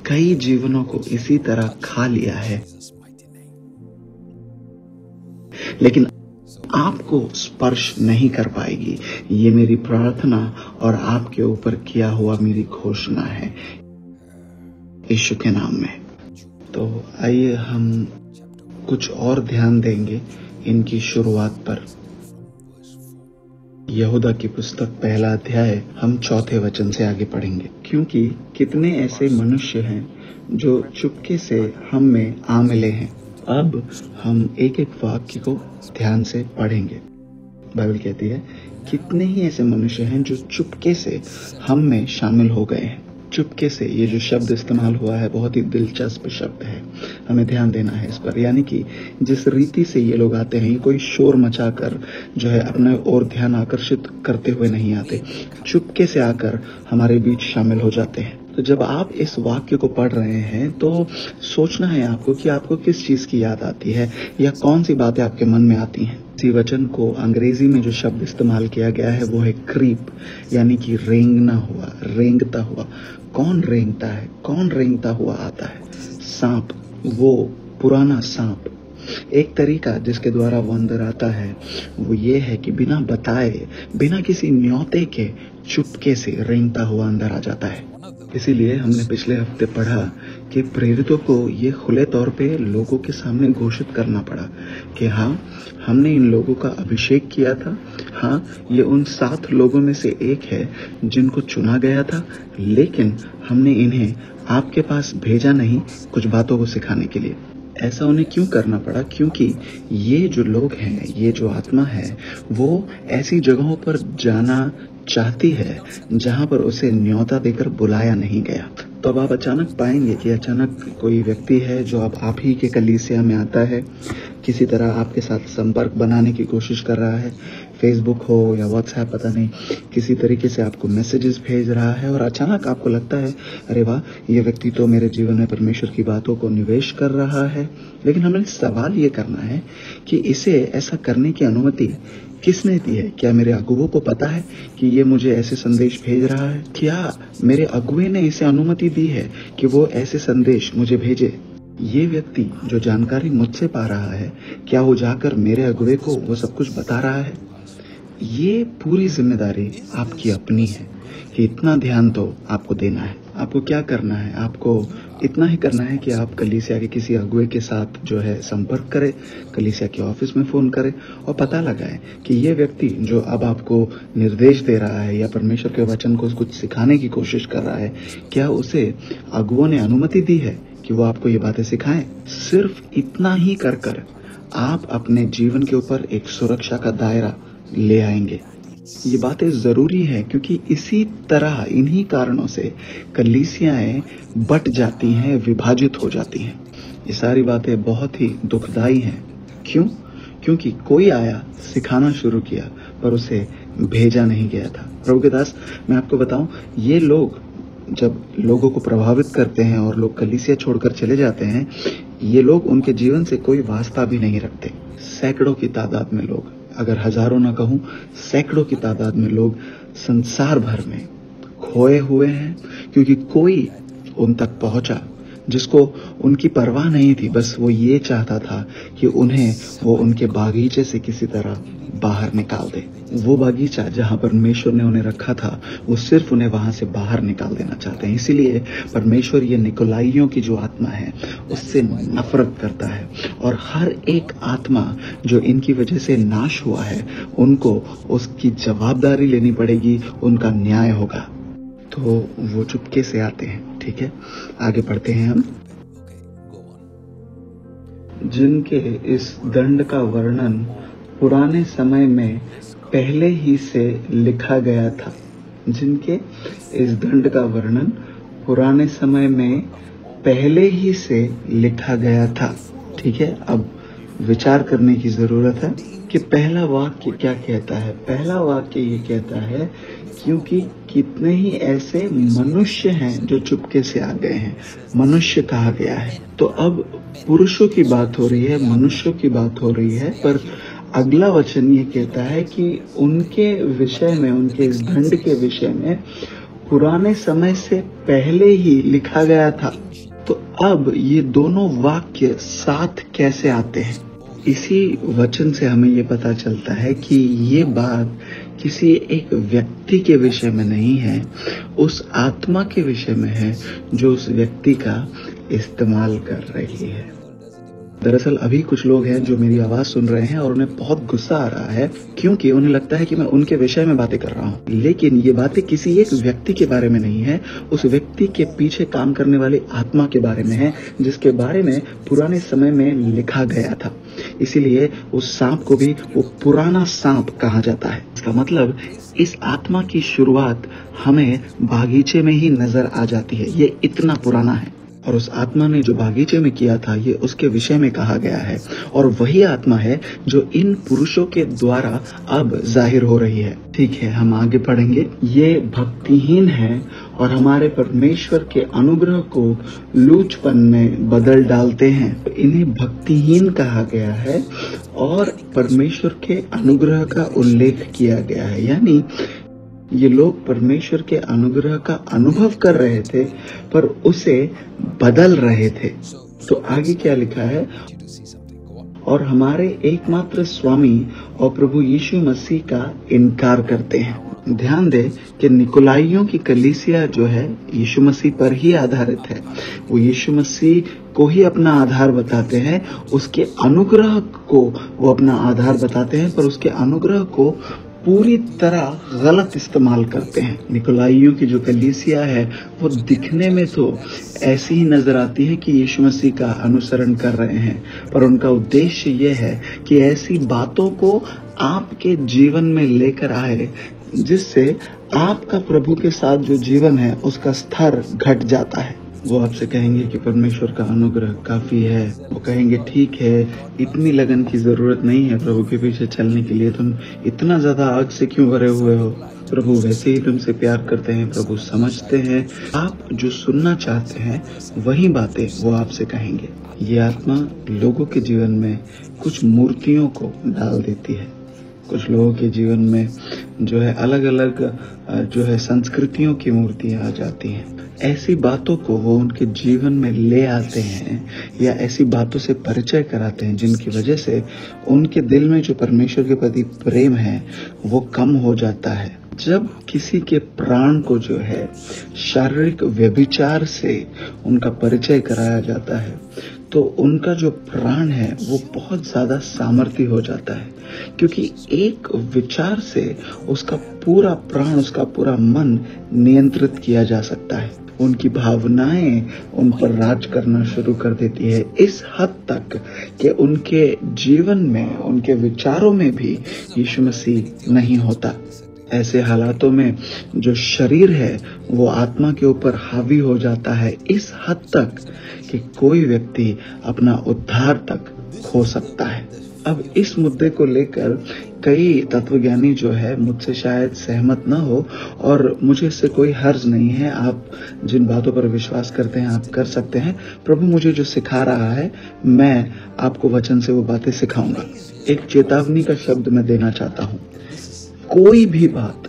Speaker 1: कई जीवनों को इसी तरह खा लिया है, लेकिन आपको स्पर्श नहीं कर पाएगी। ये मेरी प्रार्थना और आपके ऊपर किया हुआ मेरी घोषणा है यीशु के नाम में। तो आइए हम कुछ और ध्यान देंगे इनकी शुरुआत पर। यहूदा की पुस्तक पहला अध्याय हम 4 वचन से आगे पढ़ेंगे। क्योंकि कितने ऐसे मनुष्य हैं जो चुपके से हम में आ मिले हैं। अब हम एक एक वाक्य को ध्यान से पढ़ेंगे। बाइबल कहती है, कितने ही ऐसे मनुष्य हैं जो चुपके से हम में शामिल हो गए हैं। चुपके से, ये जो शब्द इस्तेमाल हुआ है बहुत ही दिलचस्प शब्द है, हमें ध्यान देना है इस पर। यानी कि जिस रीति से ये लोग आते हैं, ये कोई शोर मचाकर जो है अपने ओर ध्यान आकर्षित करते हुए नहीं आते, चुपके से आकर हमारे बीच शामिल हो जाते हैं। तो जब आप इस वाक्य को पढ़ रहे हैं तो सोचना है आपको कि आपको किस चीज की याद आती है या कौन सी बातें आपके मन में आती हैं। इसी वचन को अंग्रेजी में जो शब्द इस्तेमाल किया गया है वो है क्रीप, यानी कि रेंगना हुआ, रेंगता हुआ। कौन रेंगता है? कौन रेंगता हुआ आता है? सांप, वो पुराना सांप। एक तरीका जिसके द्वारा वो अंदर आता है वो ये है कि बिना बताए, बिना किसी न्योते के चुपके से रेंगता हुआ अंदर आ जाता है। इसीलिए हमने पिछले हफ्ते पढ़ा कि प्रेरितों को ये खुले तौर पे लोगों के सामने घोषित करना पड़ा कि हाँ, हमने इन लोगों का अभिषेक किया था। हाँ, ये उन 7 लोगों में से एक है जिनको चुना गया था, लेकिन हमने इन्हें आपके पास भेजा नहीं कुछ बातों को सिखाने के लिए। ऐसा उन्हें क्यों करना पड़ा? क्योंकि ये जो लोग हैं, ये जो आत्मा है, वो ऐसी जगहों पर जाना चाहती है जहां पर उसे न्योता देकर बुलाया नहीं गया। तो अब आप अचानक पाएंगे कि अचानक कोई व्यक्ति है जो अब आप ही के कलीसिया में आता है, किसी तरह आपके साथ संपर्क बनाने की कोशिश कर रहा है, फेसबुक हो या व्हाट्सएप, पता नहीं, किसी तरीके से आपको मैसेजेस भेज रहा है और अचानक आपको लगता है, अरे वाह, ये व्यक्ति तो मेरे जीवन में परमेश्वर की बातों को निवेश कर रहा है। लेकिन हमें सवाल ये करना है कि इसे ऐसा करने की अनुमति किसने दी है? क्या मेरे अगुवों को पता है कि ये मुझे ऐसे संदेश भेज रहा है? क्या मेरे अगुवे ने इसे अनुमति दी है कि वो ऐसे संदेश मुझे भेजे? ये व्यक्ति जो जानकारी मुझसे पा रहा है, क्या वो जाकर मेरे अगुवे को वो सब कुछ बता रहा है? ये पूरी जिम्मेदारी आपकी अपनी है कि इतना ध्यान तो आपको देना है। आपको क्या करना है? आपको इतना ही करना है कि आप कलीसिया के किसी अगुवे के साथ जो है संपर्क करें, कलीसिया के ऑफिस में फोन करें और पता लगाएं कि ये व्यक्ति जो अब आपको निर्देश दे रहा है या परमेश्वर के वचन को कुछ सिखाने की कोशिश कर रहा है, क्या उसे अगुवों ने अनुमति दी है कि वो आपको ये बातें सिखाएं? सिर्फ इतना ही कर आप अपने जीवन के ऊपर एक सुरक्षा का दायरा ले आएंगे। ये बातें जरूरी है क्योंकि इसी तरह, इन्हीं कारणों से कलीसियाएं बट जाती हैं, विभाजित हो जाती हैं। ये सारी बातें बहुत ही दुखदाई हैं। क्यों? क्योंकि कोई आया, सिखाना शुरू किया, पर उसे भेजा नहीं गया था। प्रभु के दास, मैं आपको बताऊं, ये लोग जब लोगों को प्रभावित करते हैं और लोग कलीसिया छोड़कर चले जाते हैं, ये लोग उनके जीवन से कोई वास्ता भी नहीं रखते। सैकड़ों की तादाद में लोग, अगर हजारों ना कहूं, सैकड़ों की तादाद में लोग संसार भर में खोए हुए हैं क्योंकि कोई उन तक पहुंचा जिसको उनकी परवाह नहीं थी। बस वो ये चाहता था कि उन्हें वो उनके बागीचे से किसी तरह बाहर निकाल दे। वो बागीचा जहां परमेश्वर ने उन्हें रखा था, वो सिर्फ उन्हें वहां से बाहर निकाल देना चाहते हैं। इसीलिए परमेश्वर ये निकोलाइयों की जो आत्मा है उससे नफरत करता है और हर एक आत्मा जो इनकी वजह से नाश हुआ है, उनको उसकी जवाबदारी लेनी पड़ेगी, उनका न्याय होगा। तो वो चुपके से आते हैं। ठीक है, आगे बढ़ते हैं हम। जिनके इस दंड का वर्णन पुराने समय में पहले ही से लिखा गया था। जिनके इस दंड का वर्णन पुराने समय में पहले ही से लिखा गया था। ठीक है, अब विचार करने की जरूरत है कि पहला वाक्य क्या कहता है। पहला वाक्य ये कहता है, क्योंकि कितने ही ऐसे मनुष्य हैं जो चुपके से आ गए हैं, मनुष्य कहा गया है। तो अब पुरुषों की बात हो रही है, मनुष्यों की बात हो रही है, पर अगला वचन ये कहता है कि उनके विषय में, उनके इस दंड के विषय में पुराने समय से पहले ही लिखा गया था। तो अब ये दोनों वाक्य साथ कैसे आते हैं? इसी वचन से हमें ये पता चलता है कि ये बात किसी एक व्यक्ति के विषय में नहीं है, उस आत्मा के विषय में है जो उस व्यक्ति का इस्तेमाल कर रही है। दरअसल अभी कुछ लोग हैं जो मेरी आवाज सुन रहे हैं और उन्हें बहुत गुस्सा आ रहा है, क्योंकि उन्हें लगता है कि मैं उनके विषय में बातें कर रहा हूँ। लेकिन ये बातें किसी एक व्यक्ति के बारे में नहीं है, उस व्यक्ति के पीछे काम करने वाली आत्मा के बारे में है, जिसके बारे में पुराने समय में लिखा गया था। इसीलिए उस सांप को भी वो पुराना सांप कहा जाता है। इसका मतलब इस आत्मा की शुरुआत हमें बागीचे में ही नजर आ जाती है, ये इतना पुराना है। और उस आत्मा ने जो बागीचे में किया था, ये उसके विषय में कहा गया है, और वही आत्मा है जो इन पुरुषों के द्वारा अब जाहिर हो रही है। ठीक है, हम आगे पढ़ेंगे। ये भक्तिहीन है और हमारे परमेश्वर के अनुग्रह को लूचपन में बदल डालते हैं। इन्हें भक्तिहीन कहा गया है और परमेश्वर के अनुग्रह का उल्लेख किया गया है, यानी ये लोग परमेश्वर के अनुग्रह का अनुभव कर रहे थे पर उसे बदल रहे थे। तो आगे क्या लिखा है? और हमारे एकमात्र स्वामी और प्रभु यीशु मसीह का इनकार करते हैं। ध्यान दें कि निकोलाइयों की कलीसिया जो है यीशु मसीह पर ही आधारित है। वो यीशु मसीह को ही अपना आधार बताते हैं, उसके अनुग्रह को वो अपना आधार बताते हैं, पर उसके अनुग्रह को पूरी तरह गलत इस्तेमाल करते हैं। निकोलाइयों की जो कलीसिया है वो दिखने में तो ऐसी ही नजर आती है कि यीशु मसीह का अनुसरण कर रहे हैं, पर उनका उद्देश्य ये है कि ऐसी बातों को आपके जीवन में लेकर आए जिससे आपका प्रभु के साथ जो जीवन है उसका स्तर घट जाता है। वो आपसे कहेंगे कि परमेश्वर का अनुग्रह काफी है। वो कहेंगे ठीक है, इतनी लगन की जरूरत नहीं है प्रभु के पीछे चलने के लिए, तुम इतना ज्यादा आग से क्यों भरे हुए हो? प्रभु वैसे ही तुमसे प्यार करते हैं, प्रभु समझते हैं। आप जो सुनना चाहते हैं वही बातें वो आपसे कहेंगे। ये आत्मा लोगों के जीवन में कुछ मूर्तियों को डाल देती है। कुछ लोगों के जीवन में जो है अलग अलग जो है संस्कृतियों की मूर्तियां आ जाती हैं। ऐसी बातों को वो उनके जीवन में ले आते हैं या ऐसी बातों से परिचय कराते हैं जिनकी वजह से उनके दिल में जो परमेश्वर के प्रति प्रेम है वो कम हो जाता है। जब किसी के प्राण को जो है शारीरिक व्यभिचार से उनका परिचय कराया जाता है तो उनका जो प्राण है वो बहुत ज्यादा सामर्थ्य हो जाता है, क्योंकि एक विचार से उसका पूरा प्राण, उसका पूरा मन नियंत्रित किया जा सकता है। उनकी भावनाएं उन पर राज करना शुरू कर देती है, इस हद तक कि उनके जीवन में, उनके विचारों में भी यीशु मसीह नहीं होता। ऐसे हालातों में जो शरीर है वो आत्मा के ऊपर हावी हो जाता है, इस हद तक कि कोई व्यक्ति अपना उद्धार तक खो सकता है। अब इस मुद्दे को लेकर कई तत्वज्ञानी जो है मुझसे शायद सहमत न हो, और मुझे इससे कोई हर्ज नहीं है। आप जिन बातों पर विश्वास करते हैं आप कर सकते हैं। प्रभु मुझे जो सिखा रहा है मैं आपको वचन से वो बातें सिखाऊंगा। एक चेतावनी का शब्द मैं देना चाहता हूँ। कोई भी बात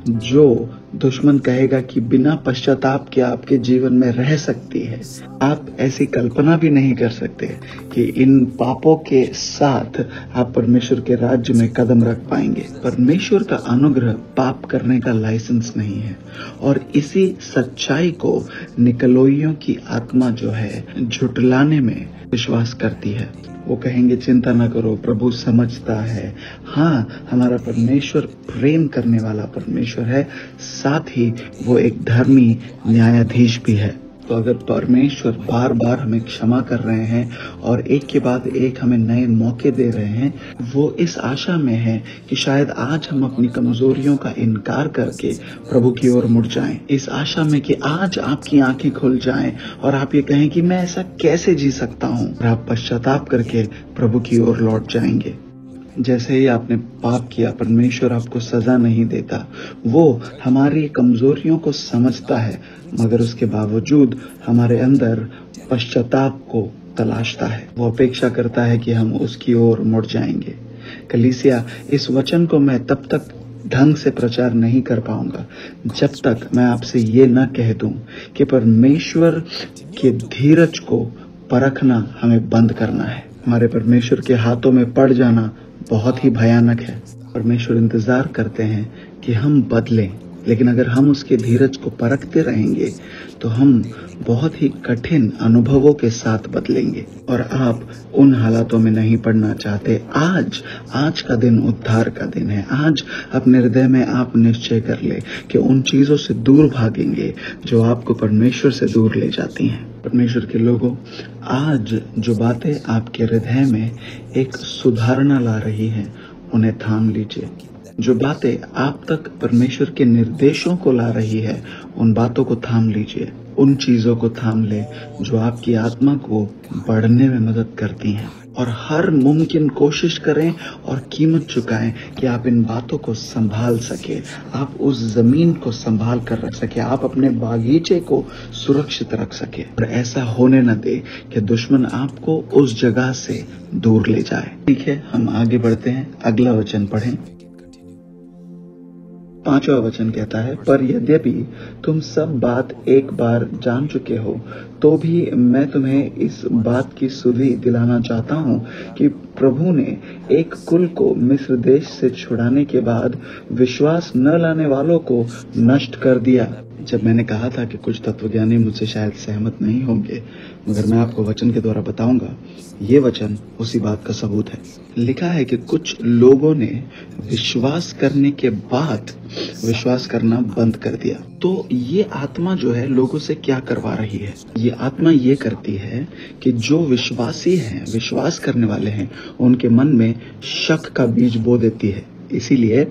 Speaker 1: जो दुश्मन कहेगा कि बिना पश्चाताप के आपके जीवन में रह सकती है, आप ऐसी कल्पना भी नहीं कर सकते कि इन पापों के साथ आप परमेश्वर के राज्य में कदम रख पाएंगे। परमेश्वर का अनुग्रह पाप करने का लाइसेंस नहीं है, और इसी सच्चाई को निकोलाइयों की आत्मा जो है झुटलाने में विश्वास करती है। वो कहेंगे चिंता न करो, प्रभु समझता है। हाँ, हमारा परमेश्वर प्रेम करने वाला परमेश्वर है, साथ ही वो एक धर्मी न्यायाधीश भी है। तो अगर परमेश्वर बार बार हमें क्षमा कर रहे हैं और एक के बाद एक हमें नए मौके दे रहे हैं, वो इस आशा में है कि शायद आज हम अपनी कमजोरियों का इनकार करके प्रभु की ओर मुड़ जाएं। इस आशा में कि आज आपकी आंखें खुल जाएं और आप ये कहें कि मैं ऐसा कैसे जी सकता हूँ, और आप पश्चाताप करके प्रभु की ओर लौट जाएंगे। जैसे ही आपने पाप किया, परमेश्वर आपको सजा नहीं देता। वो हमारी कमजोरियों को समझता है, मगर उसके बावजूद हमारे अंदर पश्चाताप को तलाशता है। वो अपेक्षा करता है कि हम उसकी ओर मुड़ जाएंगे। कलीसिया, इस वचन को मैं तब तक ढंग से प्रचार नहीं कर पाऊंगा जब तक मैं आपसे ये न कह दूं कि परमेश्वर के धीरज को परखना हमें बंद करना है। हमारे परमेश्वर के हाथों में पड़ जाना बहुत ही भयानक है। परमेश्वर इंतजार करते हैं कि हम बदलें, लेकिन अगर हम उसके धीरज को परखते रहेंगे तो हम बहुत ही कठिन अनुभवों के साथ बदलेंगे। और आप उन हालातों में नहीं पड़ना चाहते। आज का दिन उद्धार का दिन है। आज अपने हृदय में आप निश्चय कर ले कि उन चीजों से दूर भागेंगे जो आपको परमेश्वर से दूर ले जाती हैं। परमेश्वर के लोगों, आज जो बातें आपके हृदय में एक सुधारणा ला रही हैं, उन्हें थाम लीजिए। जो बातें आप तक परमेश्वर के निर्देशों को ला रही है, उन बातों को थाम लीजिए। उन चीजों को थाम ले जो आपकी आत्मा को बढ़ने में मदद करती हैं, और हर मुमकिन कोशिश करें और कीमत चुकाएं कि आप इन बातों को संभाल सके, आप उस जमीन को संभाल कर रख सके, आप अपने बागीचे को सुरक्षित रख सके। और ऐसा होने न दे कि दुश्मन आपको उस जगह से दूर ले जाए। ठीक है, हम आगे बढ़ते हैं। अगला वचन पढ़ें। 5वां वचन कहता है, पर यद्यपि तुम सब बात एक बार जान चुके हो, तो भी मैं तुम्हें इस बात की सुधि दिलाना चाहता हूँ कि प्रभु ने एक कुल को मिस्र देश से छुड़ाने के बाद विश्वास न लाने वालों को नष्ट कर दिया। जब मैंने कहा था कि कुछ तत्वज्ञानी मुझसे शायद सहमत नहीं होंगे, मगर मैं आपको वचन के द्वारा बताऊंगा, ये वचन उसी बात का सबूत है। लिखा है कि कुछ लोगों ने विश्वास करने के बाद विश्वास करना बंद कर दिया। तो ये आत्मा जो है लोगों से क्या करवा रही है? ये आत्मा ये करती है कि जो विश्वासी हैं, विश्वास करने वाले हैं, उनके मन में शक का बीज बो देती है। इसीलिए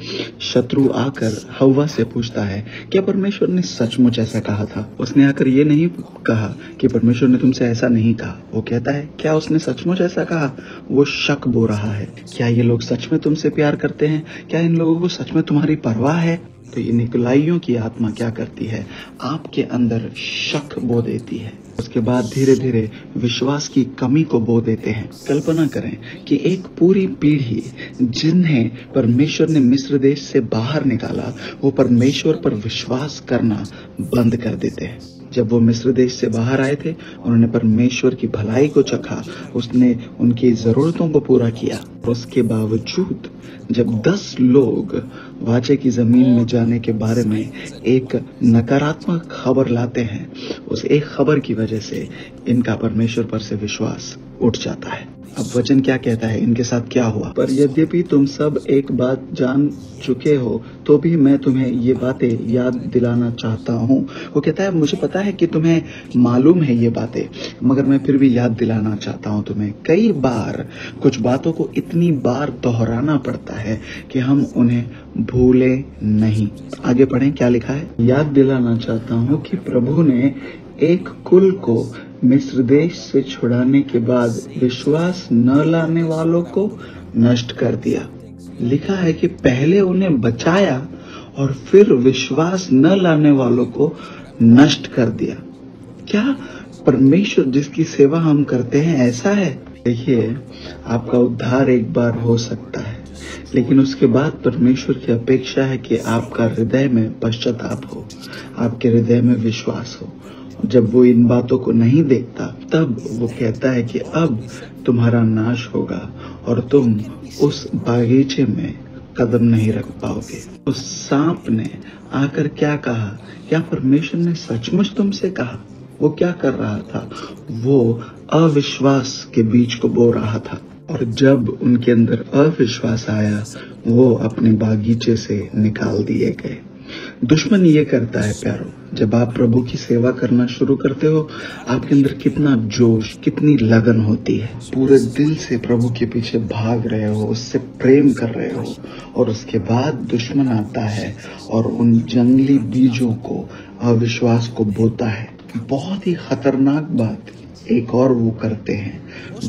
Speaker 1: शत्रु आकर हव्वा से पूछता है, क्या परमेश्वर ने सचमुच ऐसा कहा था? उसने आकर ये नहीं कहा कि परमेश्वर ने तुमसे ऐसा नहीं कहा। वो कहता है, क्या उसने सचमुच ऐसा कहा? वो शक बो रहा है। क्या ये लोग सच में तुमसे प्यार करते हैं? क्या इन लोगों को सच में तुम्हारी परवाह है? तो ये निकोलाइयों की आत्मा क्या करती है? आपके अंदर शक बो देती है। उसके बाद धीरे धीरे विश्वास की कमी को बो देते हैं। कल्पना करें कि एक पूरी पीढ़ी जिन्हें परमेश्वर ने मिस्र देश से बाहर निकाला, वो परमेश्वर पर विश्वास करना बंद कर देते हैं। जब वो मिस्र देश से बाहर आए थे, उन्होंने परमेश्वर की भलाई को चखा, उसने उनकी जरूरतों को पूरा किया। उसके बावजूद जब 10 लोग वाचे की जमीन में जाने के बारे में एक नकारात्मक खबर लाते हैं, उस एक खबर की वजह से इनका परमेश्वर पर से विश्वास उठ जाता है। अब वचन क्या कहता है, इनके साथ क्या हुआ? पर यद्यपि तुम सब एक बात जान चुके हो, तो भी मैं तुम्हें ये बातें याद दिलाना चाहता हूँ। वो कहता है, मुझे पता है कि तुम्हें मालूम है ये बातें, मगर मैं फिर भी याद दिलाना चाहता हूँ तुम्हें। कई बार कुछ बातों को इतनी बार दोहराना पड़ता है कि हम उन्हें भूले नहीं। आगे पढ़ें, क्या लिखा है? याद दिलाना चाहता हूँ कि प्रभु ने एक कुल को मिस्र देश से छुड़ाने के बाद विश्वास न लाने वालों को नष्ट कर दिया। लिखा है कि पहले उन्हें बचाया और फिर विश्वास न लाने वालों को नष्ट कर दिया। क्या परमेश्वर जिसकी सेवा हम करते हैं ऐसा है? देखिए, आपका उद्धार एक बार हो सकता है, लेकिन उसके बाद परमेश्वर की अपेक्षा है कि आपका हृदय में पश्चाताप हो, आपके हृदय में विश्वास हो। जब वो इन बातों को नहीं देखता, तब वो कहता है कि अब तुम्हारा नाश होगा और तुम उस बागीचे में कदम नहीं रख पाओगे। उस सांप ने आकर क्या कहा? क्या परमेश्वर ने सचमुच तुमसे कहा? वो क्या कर रहा था? वो अविश्वास के बीज को बो रहा था, और जब उनके अंदर अविश्वास आया, वो अपने बागीचे से निकाल दिए गए। दुश्मन ये करता है प्यारो, जब आप प्रभु की सेवा करना शुरू करते हो, आपके अंदर कितना जोश, कितनी लगन होती है। पूरे दिल से प्रभु के पीछे भाग रहे हो, उससे प्रेम कर रहे हो, और उसके बाद दुश्मन आता है और उन जंगली बीजों को, अविश्वास को बोता है। बहुत ही खतरनाक बात एक और वो करते हैं,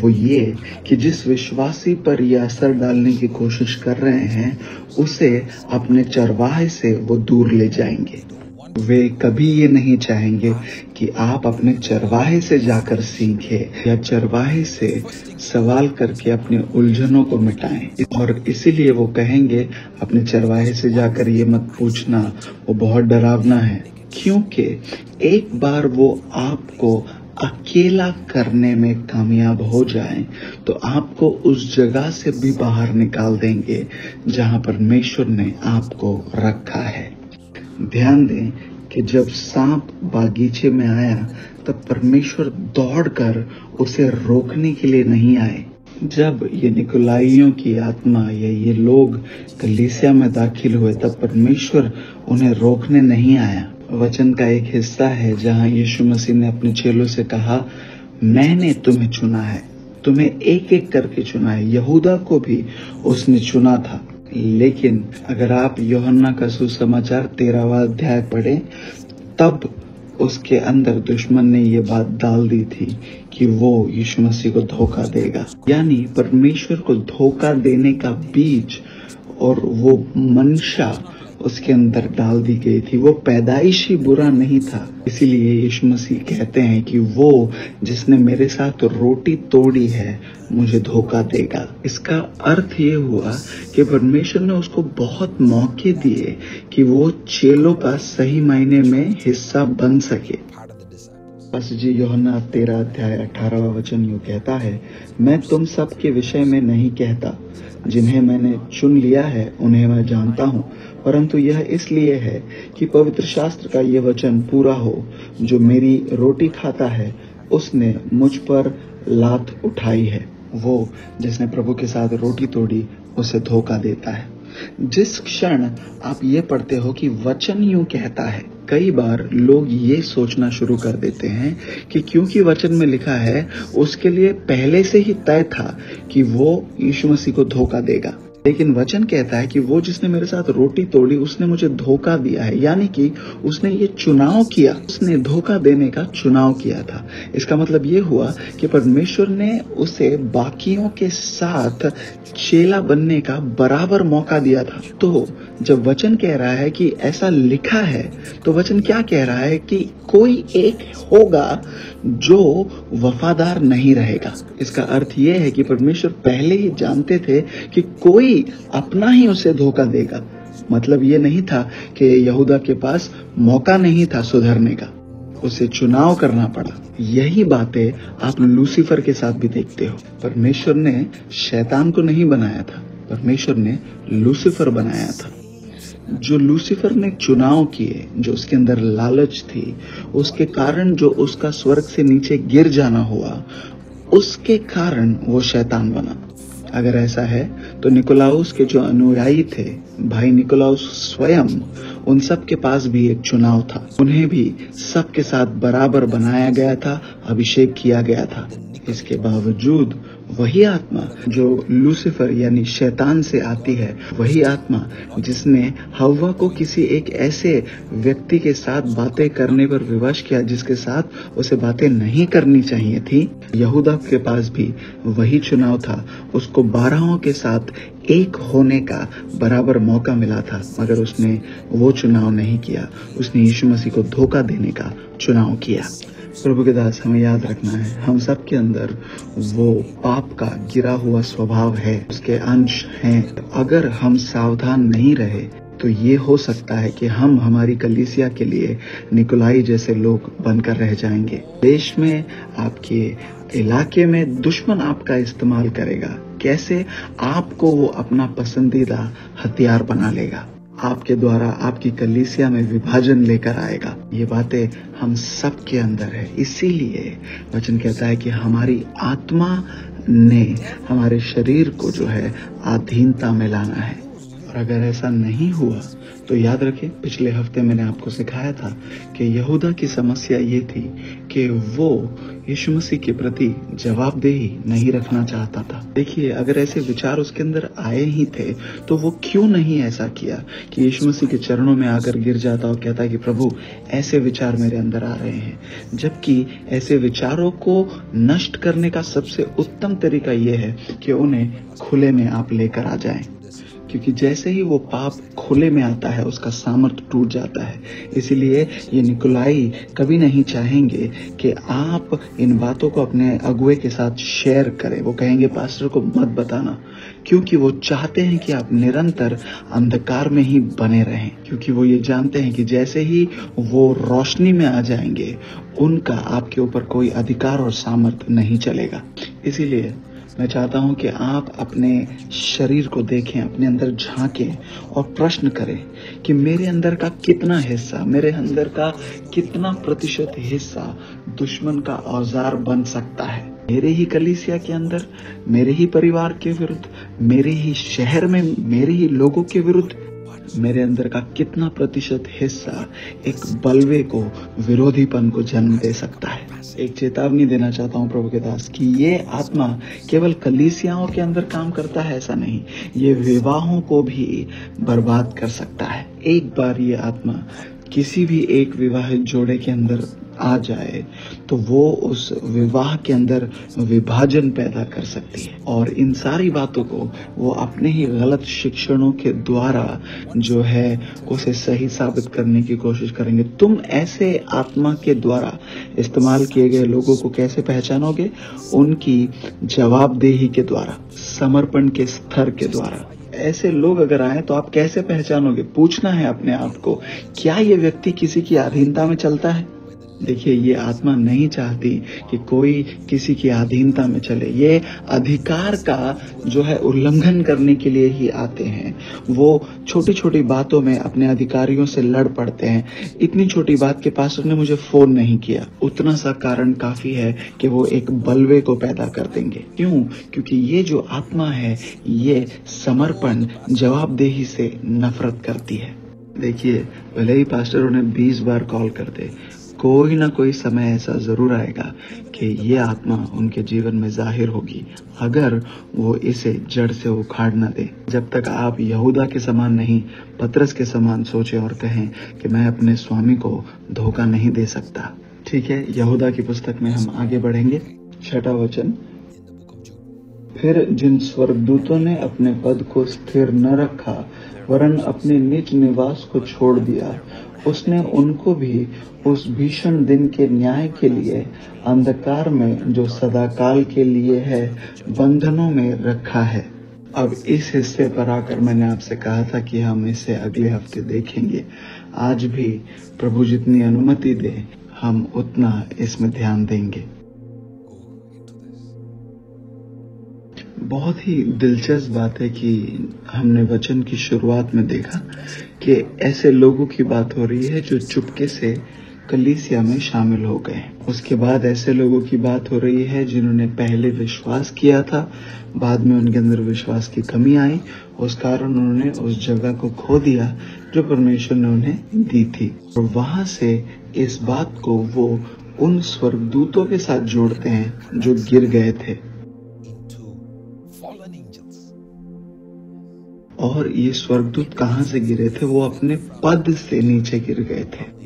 Speaker 1: वो ये कि जिस विश्वासी पर ये असर डालने की कोशिश कर रहे हैं, उसे अपने चरवाहे से वो दूर ले जाएंगे। वे कभी ये नहीं चाहेंगे कि आप अपने चरवाहे से जाकर सीखें या चरवाहे से सवाल करके अपने उलझनों को मिटाएं। और इसीलिए वो कहेंगे अपने चरवाहे से जाकर ये मत पूछना, वो बहुत डरावना है। क्योंकि एक बार वो आपको अकेला करने में कामयाब हो जाएं, तो आपको उस जगह से भी बाहर निकाल देंगे जहां परमेश्वर ने आपको रखा है। ध्यान दें कि जब सांप बागीचे में आया, तब परमेश्वर दौड़कर उसे रोकने के लिए नहीं आए। जब ये निकोलाइयों की आत्मा या ये लोग कलीसिया में दाखिल हुए, तब परमेश्वर उन्हें रोकने नहीं आया। वचन का एक हिस्सा है जहां यीशु मसीह ने अपने चेलों से कहा, मैंने तुम्हें चुना है, तुम्हें एक एक करके चुना है। यहूदा को भी उसने चुना था। लेकिन अगर आप यूहन्ना का सुसमाचार 13वां अध्याय पढ़ें, तब उसके अंदर दुश्मन ने ये बात डाल दी थी कि वो यीशु मसीह को धोखा देगा। यानी परमेश्वर को धोखा देने का बीज और वो मंशा उसके अंदर डाल दी गई थी। वो पैदाइशी बुरा नहीं था। इसीलिए यीशु मसीह कहते हैं कि वो जिसने मेरे साथ रोटी तोड़ी है, मुझे धोखा देगा। इसका अर्थ ये हुआ कि परमेश्वर ने उसको बहुत मौके दिए कि वो चेलों का सही मायने में हिस्सा बन सके। बस जी यूहन्ना 13 अध्याय 18वां वचन यूं कहता है, मैं तुम सब के विषय में नहीं कहता, जिन्हें मैंने चुन लिया है उन्हें मैं जानता हूँ, परंतु यह इसलिए है कि पवित्र शास्त्र का ये वचन पूरा हो, जो मेरी रोटी खाता है उसने मुझ पर लात उठाई है। वो जिसने प्रभु के साथ रोटी तोड़ी, उसे धोखा देता है। जिस क्षण आप ये पढ़ते हो कि वचन यूं कहता है, कई बार लोग ये सोचना शुरू कर देते हैं कि क्योंकि वचन में लिखा है, उसके लिए पहले से ही तय था कि वो यीशु मसीह को धोखा देगा। लेकिन वचन कहता है कि वो जिसने मेरे साथ रोटी तोड़ी, उसने मुझे धोखा दिया है। यानी कि उसने ये चुनाव किया, उसने धोखा देने का चुनाव किया था। इसका मतलब ये हुआ कि परमेश्वर ने उसे बाकियों के साथ चेला बनने का बराबर मौका दिया था। तो जब वचन कह रहा है कि ऐसा लिखा है, तो वचन क्या कह रहा है कि कोई एक होगा जो वफादार नहीं रहेगा। इसका अर्थ यह है कि परमेश्वर पहले ही जानते थे कि कोई अपना ही उसे धोखा देगा। मतलब ये नहीं था कि यहूदा के पास मौका नहीं था सुधरने का, उसे चुनाव करना पड़ा। यही बातें आप लूसीफर के साथ भी देखते हो। परमेश्वर ने शैतान को नहीं बनाया था, परमेश्वर ने लूसीफर बनाया था। जो लूसीफर ने चुनाव किए, जो उसके अंदर लालच थी, उसके कारण जो उसका स्वर्ग से नीचे गिर जाना हुआ, उसके कारण वो शैतान बना। अगर ऐसा है तो निकोलाउस के जो अनुयायी थे, भाई निकोलाउस स्वयं, उन सब के पास भी एक चुनाव था। उन्हें भी सबके साथ बराबर बनाया गया था, अभिषेक किया गया था। इसके बावजूद वही आत्मा जो लूसीफर यानी शैतान से आती है, वही आत्मा जिसने हव्वा को किसी एक ऐसे व्यक्ति के साथ बातें करने पर विवश किया जिसके साथ उसे बातें नहीं करनी चाहिए थी, यहूदा के पास भी वही चुनाव था। उसको 12 के साथ एक होने का बराबर मौका मिला था, मगर उसने वो चुनाव नहीं किया। उसने यीशु मसीह को धोखा देने का चुनाव किया। प्रभु के दास, हमें याद रखना है, हम सब के अंदर वो पाप का गिरा हुआ स्वभाव है, उसके अंश हैं। अगर हम सावधान नहीं रहे तो ये हो सकता है कि हम हमारी कलीसिया के लिए निकोलाई जैसे लोग बनकर रह जाएंगे। देश में, आपके इलाके में दुश्मन आपका इस्तेमाल करेगा। कैसे? आपको वो अपना पसंदीदा हथियार बना लेगा, आपके द्वारा आपकी कलीसिया में विभाजन लेकर आएगा। ये बातें हम सब के अंदर है। इसीलिए वचन कहता है कि हमारी आत्मा ने हमारे शरीर को जो है अधीनता में लाना है। और अगर ऐसा नहीं हुआ तो याद रखें, पिछले हफ्ते मैंने आपको सिखाया था कि यहूदा की समस्या ये थी कि वो यीशु मसीह के प्रति जवाबदेही नहीं रखना चाहता था। देखिए, अगर ऐसे विचार उसके अंदर आए ही थे तो वो क्यों नहीं ऐसा किया कि यीशु मसीह के चरणों में आकर गिर जाता और कहता कि प्रभु, ऐसे विचार मेरे अंदर आ रहे हैं। जबकि ऐसे विचारों को नष्ट करने का सबसे उत्तम तरीका ये है कि उन्हें खुले में आप लेकर आ जाएं, क्योंकि जैसे ही वो पाप खुले में आता है उसका सामर्थ्य टूट जाता है। इसीलिए ये निकोलाई कभी नहीं चाहेंगे कि आप इन बातों को अपने अगुए के साथ शेयर करें। वो कहेंगे पास्टर को मत बताना, क्योंकि वो चाहते हैं कि आप निरंतर अंधकार में ही बने रहें, क्योंकि वो ये जानते हैं कि जैसे ही वो रोशनी में आ जाएंगे उनका आपके ऊपर कोई अधिकार और सामर्थ्य नहीं चलेगा। इसीलिए मैं चाहता हूं कि आप अपने शरीर को देखें, अपने अंदर झांकें और प्रश्न करें कि मेरे अंदर का कितना हिस्सा, मेरे अंदर का कितना प्रतिशत हिस्सा दुश्मन का औजार बन सकता है। मेरे ही कलीसिया के अंदर, मेरे ही परिवार के विरुद्ध, मेरे ही शहर में, मेरे ही लोगों के विरुद्ध मेरे अंदर का कितना प्रतिशत हिस्सा एक बलवे को, विरोधीपन को जन्म दे सकता है। एक चेतावनी देना चाहता हूं प्रभु के दास कि ये आत्मा केवल कलीसियाओं के अंदर काम करता है ऐसा नहीं, ये विवाहों को भी बर्बाद कर सकता है। एक बार ये आत्मा किसी भी एक विवाहित जोड़े के अंदर आ जाए तो वो उस विवाह के अंदर विभाजन पैदा कर सकती है, और इन सारी बातों को वो अपने ही गलत शिक्षणों के द्वारा जो है उसे सही साबित करने की कोशिश करेंगे। तुम ऐसे आत्मा के द्वारा इस्तेमाल किए गए लोगों को कैसे पहचानोगे? उनकी जवाबदेही के द्वारा, समर्पण के स्तर के द्वारा। ऐसे लोग अगर आए तो आप कैसे पहचानोगे? पूछना है अपने आप को, क्या ये व्यक्ति किसी की अधीनता में चलता है? देखिए, ये आत्मा नहीं चाहती कि कोई किसी की अधीनता में चले। ये अधिकार का जो है उल्लंघन करने के लिए ही आते हैं। वो छोटी छोटी बातों में अपने अधिकारियों से लड़ पड़ते हैं। इतनी छोटी बात के पास्टर ने मुझे फोन नहीं किया, उतना सा कारण काफी है कि वो एक बलवे को पैदा कर देंगे। क्यों? क्योंकि ये जो आत्मा है ये समर्पण, जवाबदेही से नफरत करती है। देखिए, भले ही पास्टर उन्हें 20 बार कॉल कर दे, कोई ना कोई समय ऐसा जरूर आएगा कि ये आत्मा उनके जीवन में जाहिर होगी, अगर वो इसे जड़ से उखाड़ न दे। जब तक आप यहूदा के समान नहीं, पतरस के समान सोचें और कहें कि मैं अपने स्वामी को धोखा नहीं दे सकता। ठीक है, यहूदा की पुस्तक में हम आगे बढ़ेंगे। 6वां वचन, फिर जिन स्वर्गदूतों ने अपने पद को स्थिर न रखा वरन अपने निज निवास को छोड़ दिया, उसने उनको भी उस भीषण दिन के न्याय के लिए अंधकार में जो सदाकाल के लिए है बंधनों में रखा है। अब इस हिस्से पर आकर मैंने आपसे कहा था कि हम इसे अगले हफ्ते देखेंगे। आज भी प्रभु जितनी अनुमति दे हम उतना इसमें ध्यान देंगे। बहुत ही दिलचस्प बात है कि हमने वचन की शुरुआत में देखा कि ऐसे लोगों की बात हो रही है जो चुपके से कलीसिया में शामिल हो गए। उसके बाद ऐसे लोगों की बात हो रही है जिन्होंने पहले विश्वास किया था, बाद में उनके अंदर विश्वास की कमी आई, उस कारण उन्होंने उस जगह को खो दिया जो परमेश्वर ने उन्हें दी थी। और वहां से इस बात को वो उन स्वर्गदूतों के साथ जोड़ते हैं जो गिर गए थे। और ये स्वर्गदूत कहां से गिरे थे? वो अपने पद से नीचे गिर गए थे।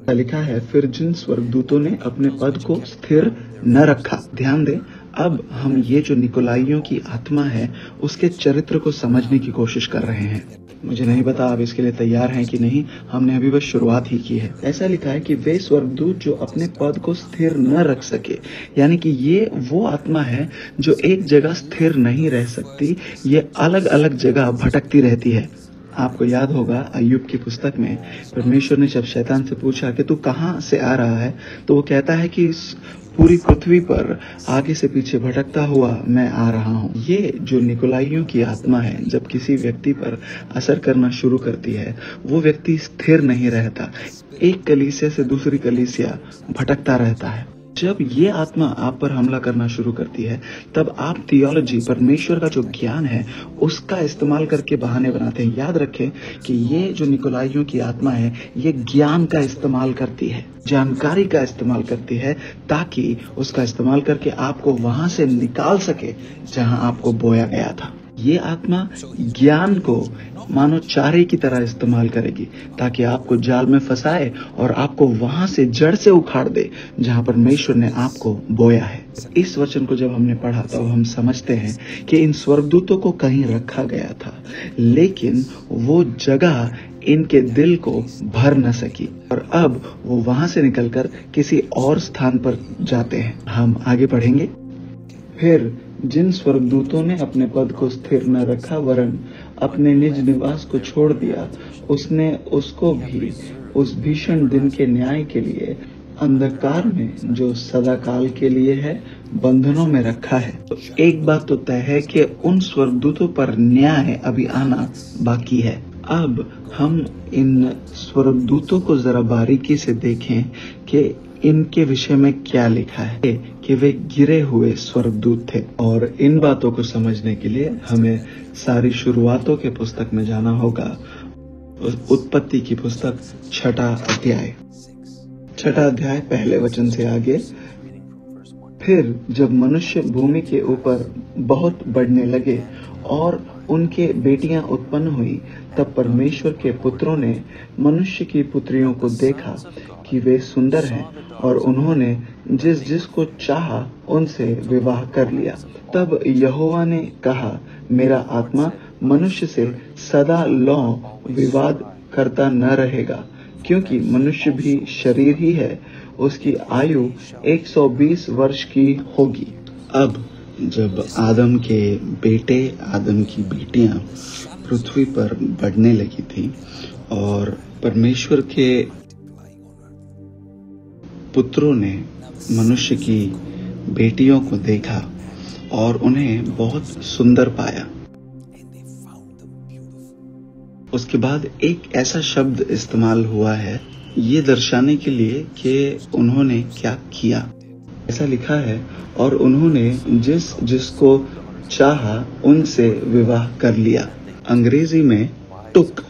Speaker 1: लिखा है, फिर जिन स्वर्गदूतों ने अपने पद को स्थिर न रखा। ध्यान दें, अब हम ये जो निकोलाइयों की आत्मा है उसके चरित्र को समझने की कोशिश कर रहे हैं। मुझे नहीं पता आप इसके लिए तैयार हैं कि नहीं, हमने अभी बस शुरुआत ही की है। ऐसा लिखा है कि वे स्वर्गदूत जो अपने पद को स्थिर न रख सके, यानी कि ये वो आत्मा है जो एक जगह स्थिर नहीं रह सकती, ये अलग अलग जगह भटकती रहती है। आपको याद होगा अय्यूब की पुस्तक में परमेश्वर ने जब शैतान से पूछा कि तू कहां से आ रहा है, तो वो कहता है कि पूरी पृथ्वी पर आगे से पीछे भटकता हुआ मैं आ रहा हूँ। ये जो निकोलाइयों की आत्मा है जब किसी व्यक्ति पर असर करना शुरू करती है, वो व्यक्ति स्थिर नहीं रहता, एक कलीसिया से दूसरी कलीसिया भटकता रहता है। जब ये आत्मा आप पर हमला करना शुरू करती है, तब आप थियोलॉजी, परमेश्वर का जो ज्ञान है, उसका इस्तेमाल करके बहाने बनाते हैं। याद रखें कि ये जो निकोलाइयों की आत्मा है, ये ज्ञान का इस्तेमाल करती है, जानकारी का इस्तेमाल करती है, ताकि उसका इस्तेमाल करके आपको वहां से निकाल सके जहां आपको बोया गया था। ये आत्मा ज्ञान को मानो चारे की तरह इस्तेमाल करेगी, ताकि आपको जाल में फंसाए और आपको वहां से जड़ से उखाड़ दे जहां परमेश्वर ने आपको बोया है। इस वचन को जब हमने पढ़ा तो हम समझते हैं कि इन स्वर्गदूतों को कहीं रखा गया था, लेकिन वो जगह इनके दिल को भर न सकी और अब वो वहां से निकलकर किसी और स्थान पर जाते हैं। हम आगे पढ़ेंगे। फिर जिन स्वर्गदूतों ने अपने पद को स्थिर न रखा वरन अपने निज निवास को छोड़ दिया, उसने उसको भी उस भीषण दिन के न्याय के लिए अंधकार में, जो सदाकाल के लिए है, बंधनों में रखा है। तो एक बात तो तय है कि उन स्वर्गदूतों पर न्याय अभी आना बाकी है। अब हम इन स्वर्गदूतों को जरा बारीकी से देखें कि इनके विषय में क्या लिखा है कि वे गिरे हुए स्वर्गदूत थे। और इन बातों को समझने के लिए हमें सारी शुरुआतों के पुस्तक में जाना होगा। उत्पत्ति की पुस्तक 6 अध्याय, 6 अध्याय पहले वचन से आगे। फिर जब मनुष्य भूमि के ऊपर बहुत बढ़ने लगे और उनके बेटियां उत्पन्न हुई, तब परमेश्वर के पुत्रों ने मनुष्य की पुत्रियों को देखा कि वे सुंदर हैं, और उन्होंने जिस जिस को चाहा उनसे विवाह कर लिया। तब यहोवा ने कहा, मेरा आत्मा मनुष्य से सदा लौ विवाद करता न रहेगा, क्योंकि मनुष्य भी शरीर ही है, उसकी आयु 120 वर्ष की होगी। अब जब आदम के बेटे, आदम की बेटियां पृथ्वी पर बढ़ने लगी थी और परमेश्वर के पुत्रों ने मनुष्य की बेटियों को देखा और उन्हें बहुत सुंदर पाया, उसके बाद एक ऐसा शब्द इस्तेमाल हुआ है ये दर्शाने के लिए कि उन्होंने क्या किया। ऐसा लिखा है, और उन्होंने जिस जिसको चाहा उनसे विवाह कर लिया। अंग्रेजी में टुक,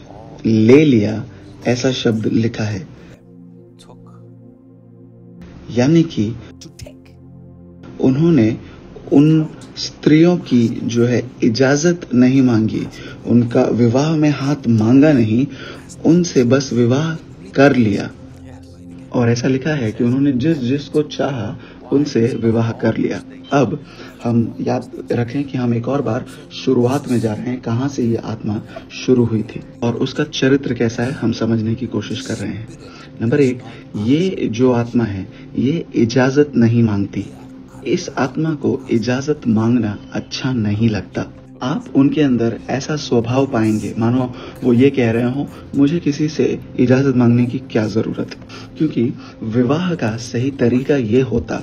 Speaker 1: ले लिया, ऐसा शब्द लिखा है, यानी कि उन्होंने उन स्त्रियों की जो है इजाजत नहीं मांगी, उनका विवाह में हाथ मांगा नहीं, उनसे बस विवाह कर लिया। और ऐसा लिखा है कि उन्होंने जिस जिसको चाहा उनसे विवाह कर लिया। अब हम याद रखें कि हम एक और बार शुरुआत में जा रहे हैं, कहां से ये आत्मा शुरू हुई थी और उसका चरित्र कैसा है हम समझने की कोशिश कर रहे हैं। नंबर 1, ये जो आत्मा है ये इजाजत नहीं मांगती। इस आत्मा को इजाजत मांगना अच्छा नहीं लगता। आप उनके अंदर ऐसा स्वभाव पाएंगे मानो वो ये कह रहे हो, मुझे किसी से इजाजत मांगने की क्या जरूरत है। क्योंकि विवाह का सही तरीका ये होता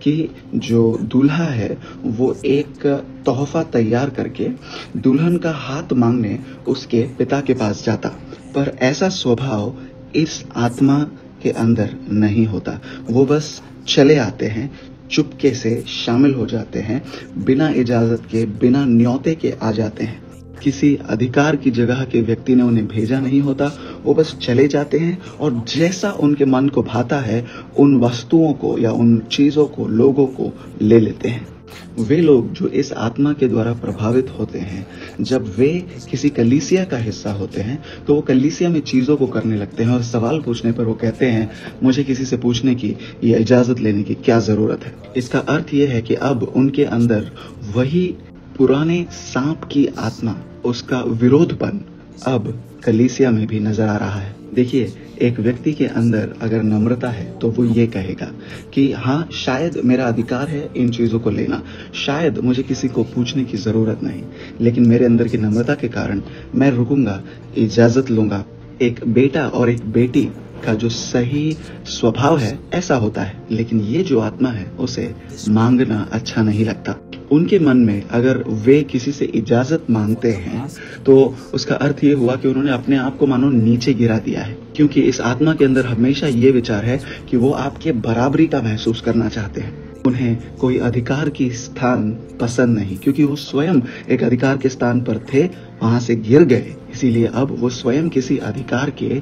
Speaker 1: कि जो दूल्हा है वो एक तोहफा तैयार करके दुल्हन का हाथ मांगने उसके पिता के पास जाता, पर ऐसा स्वभाव इस आत्मा के अंदर नहीं होता। वो बस चले आते हैं, चुपके से शामिल हो जाते हैं, बिना इजाजत के, बिना न्योते के आ जाते हैं। किसी अधिकार की जगह के व्यक्ति ने उन्हें भेजा नहीं होता, वो बस चले जाते हैं और जैसा उनके मन को भाता है उन वस्तुओं को या उन चीजों को, लोगों को ले लेते हैं। वे लोग जो इस आत्मा के द्वारा प्रभावित होते हैं, जब वे किसी कलीसिया का हिस्सा होते हैं तो वो कलीसिया में चीजों को करने लगते हैं और सवाल पूछने पर वो कहते हैं, मुझे किसी से पूछने की या इजाजत लेने की क्या जरूरत है। इसका अर्थ ये है कि अब उनके अंदर वही पुराने सांप की आत्मा, उसका विरोधपन अब कलीसिया में भी नजर आ रहा है। देखिए, एक व्यक्ति के अंदर अगर नम्रता है तो वो ये कहेगा कि हाँ, शायद मेरा अधिकार है इन चीजों को लेना, शायद मुझे किसी को पूछने की जरूरत नहीं, लेकिन मेरे अंदर की नम्रता के कारण मैं रुकूंगा, इजाजत लूंगा। एक बेटा और एक बेटी का जो सही स्वभाव है ऐसा होता है, लेकिन ये जो आत्मा है उसे मांगना अच्छा नहीं लगता। उनके मन में अगर वे किसी से इजाजत मांगते हैं तो उसका अर्थ ये हुआ कि उन्होंने अपने आप को मानो नीचे गिरा दिया है, क्योंकि इस आत्मा के अंदर हमेशा ये विचार है कि वो आपके बराबरी का महसूस करना चाहते हैं। उन्हें कोई अधिकार की स्थान पसंद नहीं, क्योंकि वो स्वयं एक अधिकार के स्थान पर थे, वहां से गिर गए, इसीलिए अब वो स्वयं किसी अधिकार के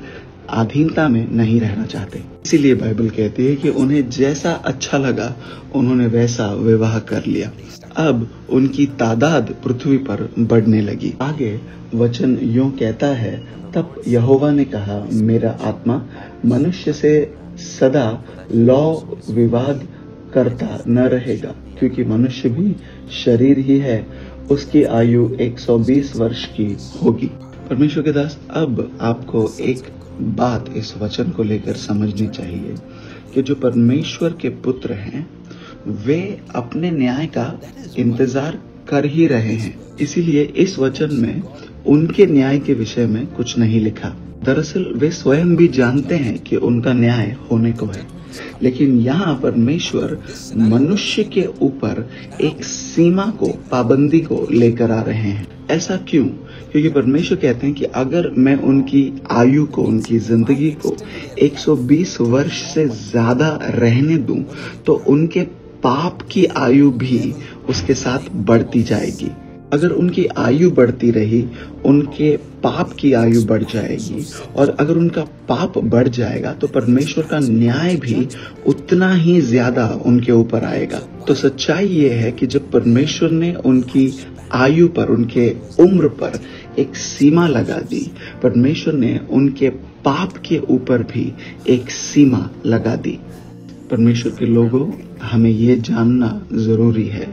Speaker 1: अधीनता में नहीं रहना चाहते। इसीलिए बाइबल कहती है कि उन्हें जैसा अच्छा लगा उन्होंने वैसा विवाह कर लिया। अब उनकी तादाद पृथ्वी पर बढ़ने लगी। आगे वचन यूं कहता है, तब यहोवा ने कहा, मेरा आत्मा मनुष्य से सदा लौ विवाद करता न रहेगा, क्योंकि मनुष्य भी शरीर ही है, उसकी आयु 120 वर्ष की होगी। परमेश्वर के दास, अब आपको एक बात इस वचन को लेकर समझनी चाहिए कि जो परमेश्वर के पुत्र हैं वे अपने न्याय का इंतजार कर ही रहे हैं। इसीलिए इस वचन में उनके न्याय के विषय में कुछ नहीं लिखा। दरअसल वे स्वयं भी जानते हैं कि उनका न्याय होने को है, लेकिन यहाँ परमेश्वर मनुष्य के ऊपर एक सीमा को, पाबंदी को लेकर आ रहे हैं। ऐसा क्यों? क्योंकि परमेश्वर कहते हैं कि अगर मैं उनकी आयु को, उनकी जिंदगी को 120 वर्ष से ज्यादा रहने दूं तो उनके पाप की आयु भी उसके साथ बढ़ती जाएगी। अगर उनकी आयु बढ़ती रही, उनके पाप की आयु बढ़ जाएगी, और अगर उनका पाप बढ़ जाएगा तो परमेश्वर का न्याय भी उतना ही ज्यादा उनके ऊपर आएगा। तो सच्चाई ये है कि जब परमेश्वर ने उनकी आयु पर, उनके उम्र पर एक सीमा लगा दी, परमेश्वर ने उनके पाप के ऊपर भी एक सीमा लगा दी। परमेश्वर के लोगों, हमें ये जानना जरूरी है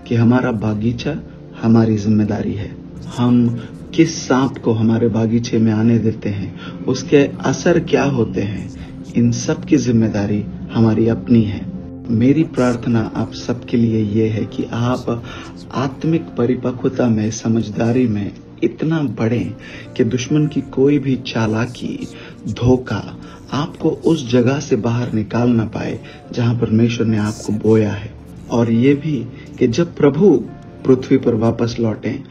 Speaker 1: कि हमारा बागीचा हमारी जिम्मेदारी है। हम किस सांप को हमारे बागीचे में आने देते हैं, उसके असर क्या होते हैं, इन सब की जिम्मेदारी हमारी अपनी है। मेरी प्रार्थना आप सबके लिए ये है कि आप आत्मिक परिपक्वता में, समझदारी में इतना बढ़ें कि दुश्मन की कोई भी चालाकी, धोखा आपको उस जगह से बाहर निकाल ना पाए जहां परमेश्वर ने आपको बोया है। और ये भी कि जब प्रभु पृथ्वी पर वापस लौटें,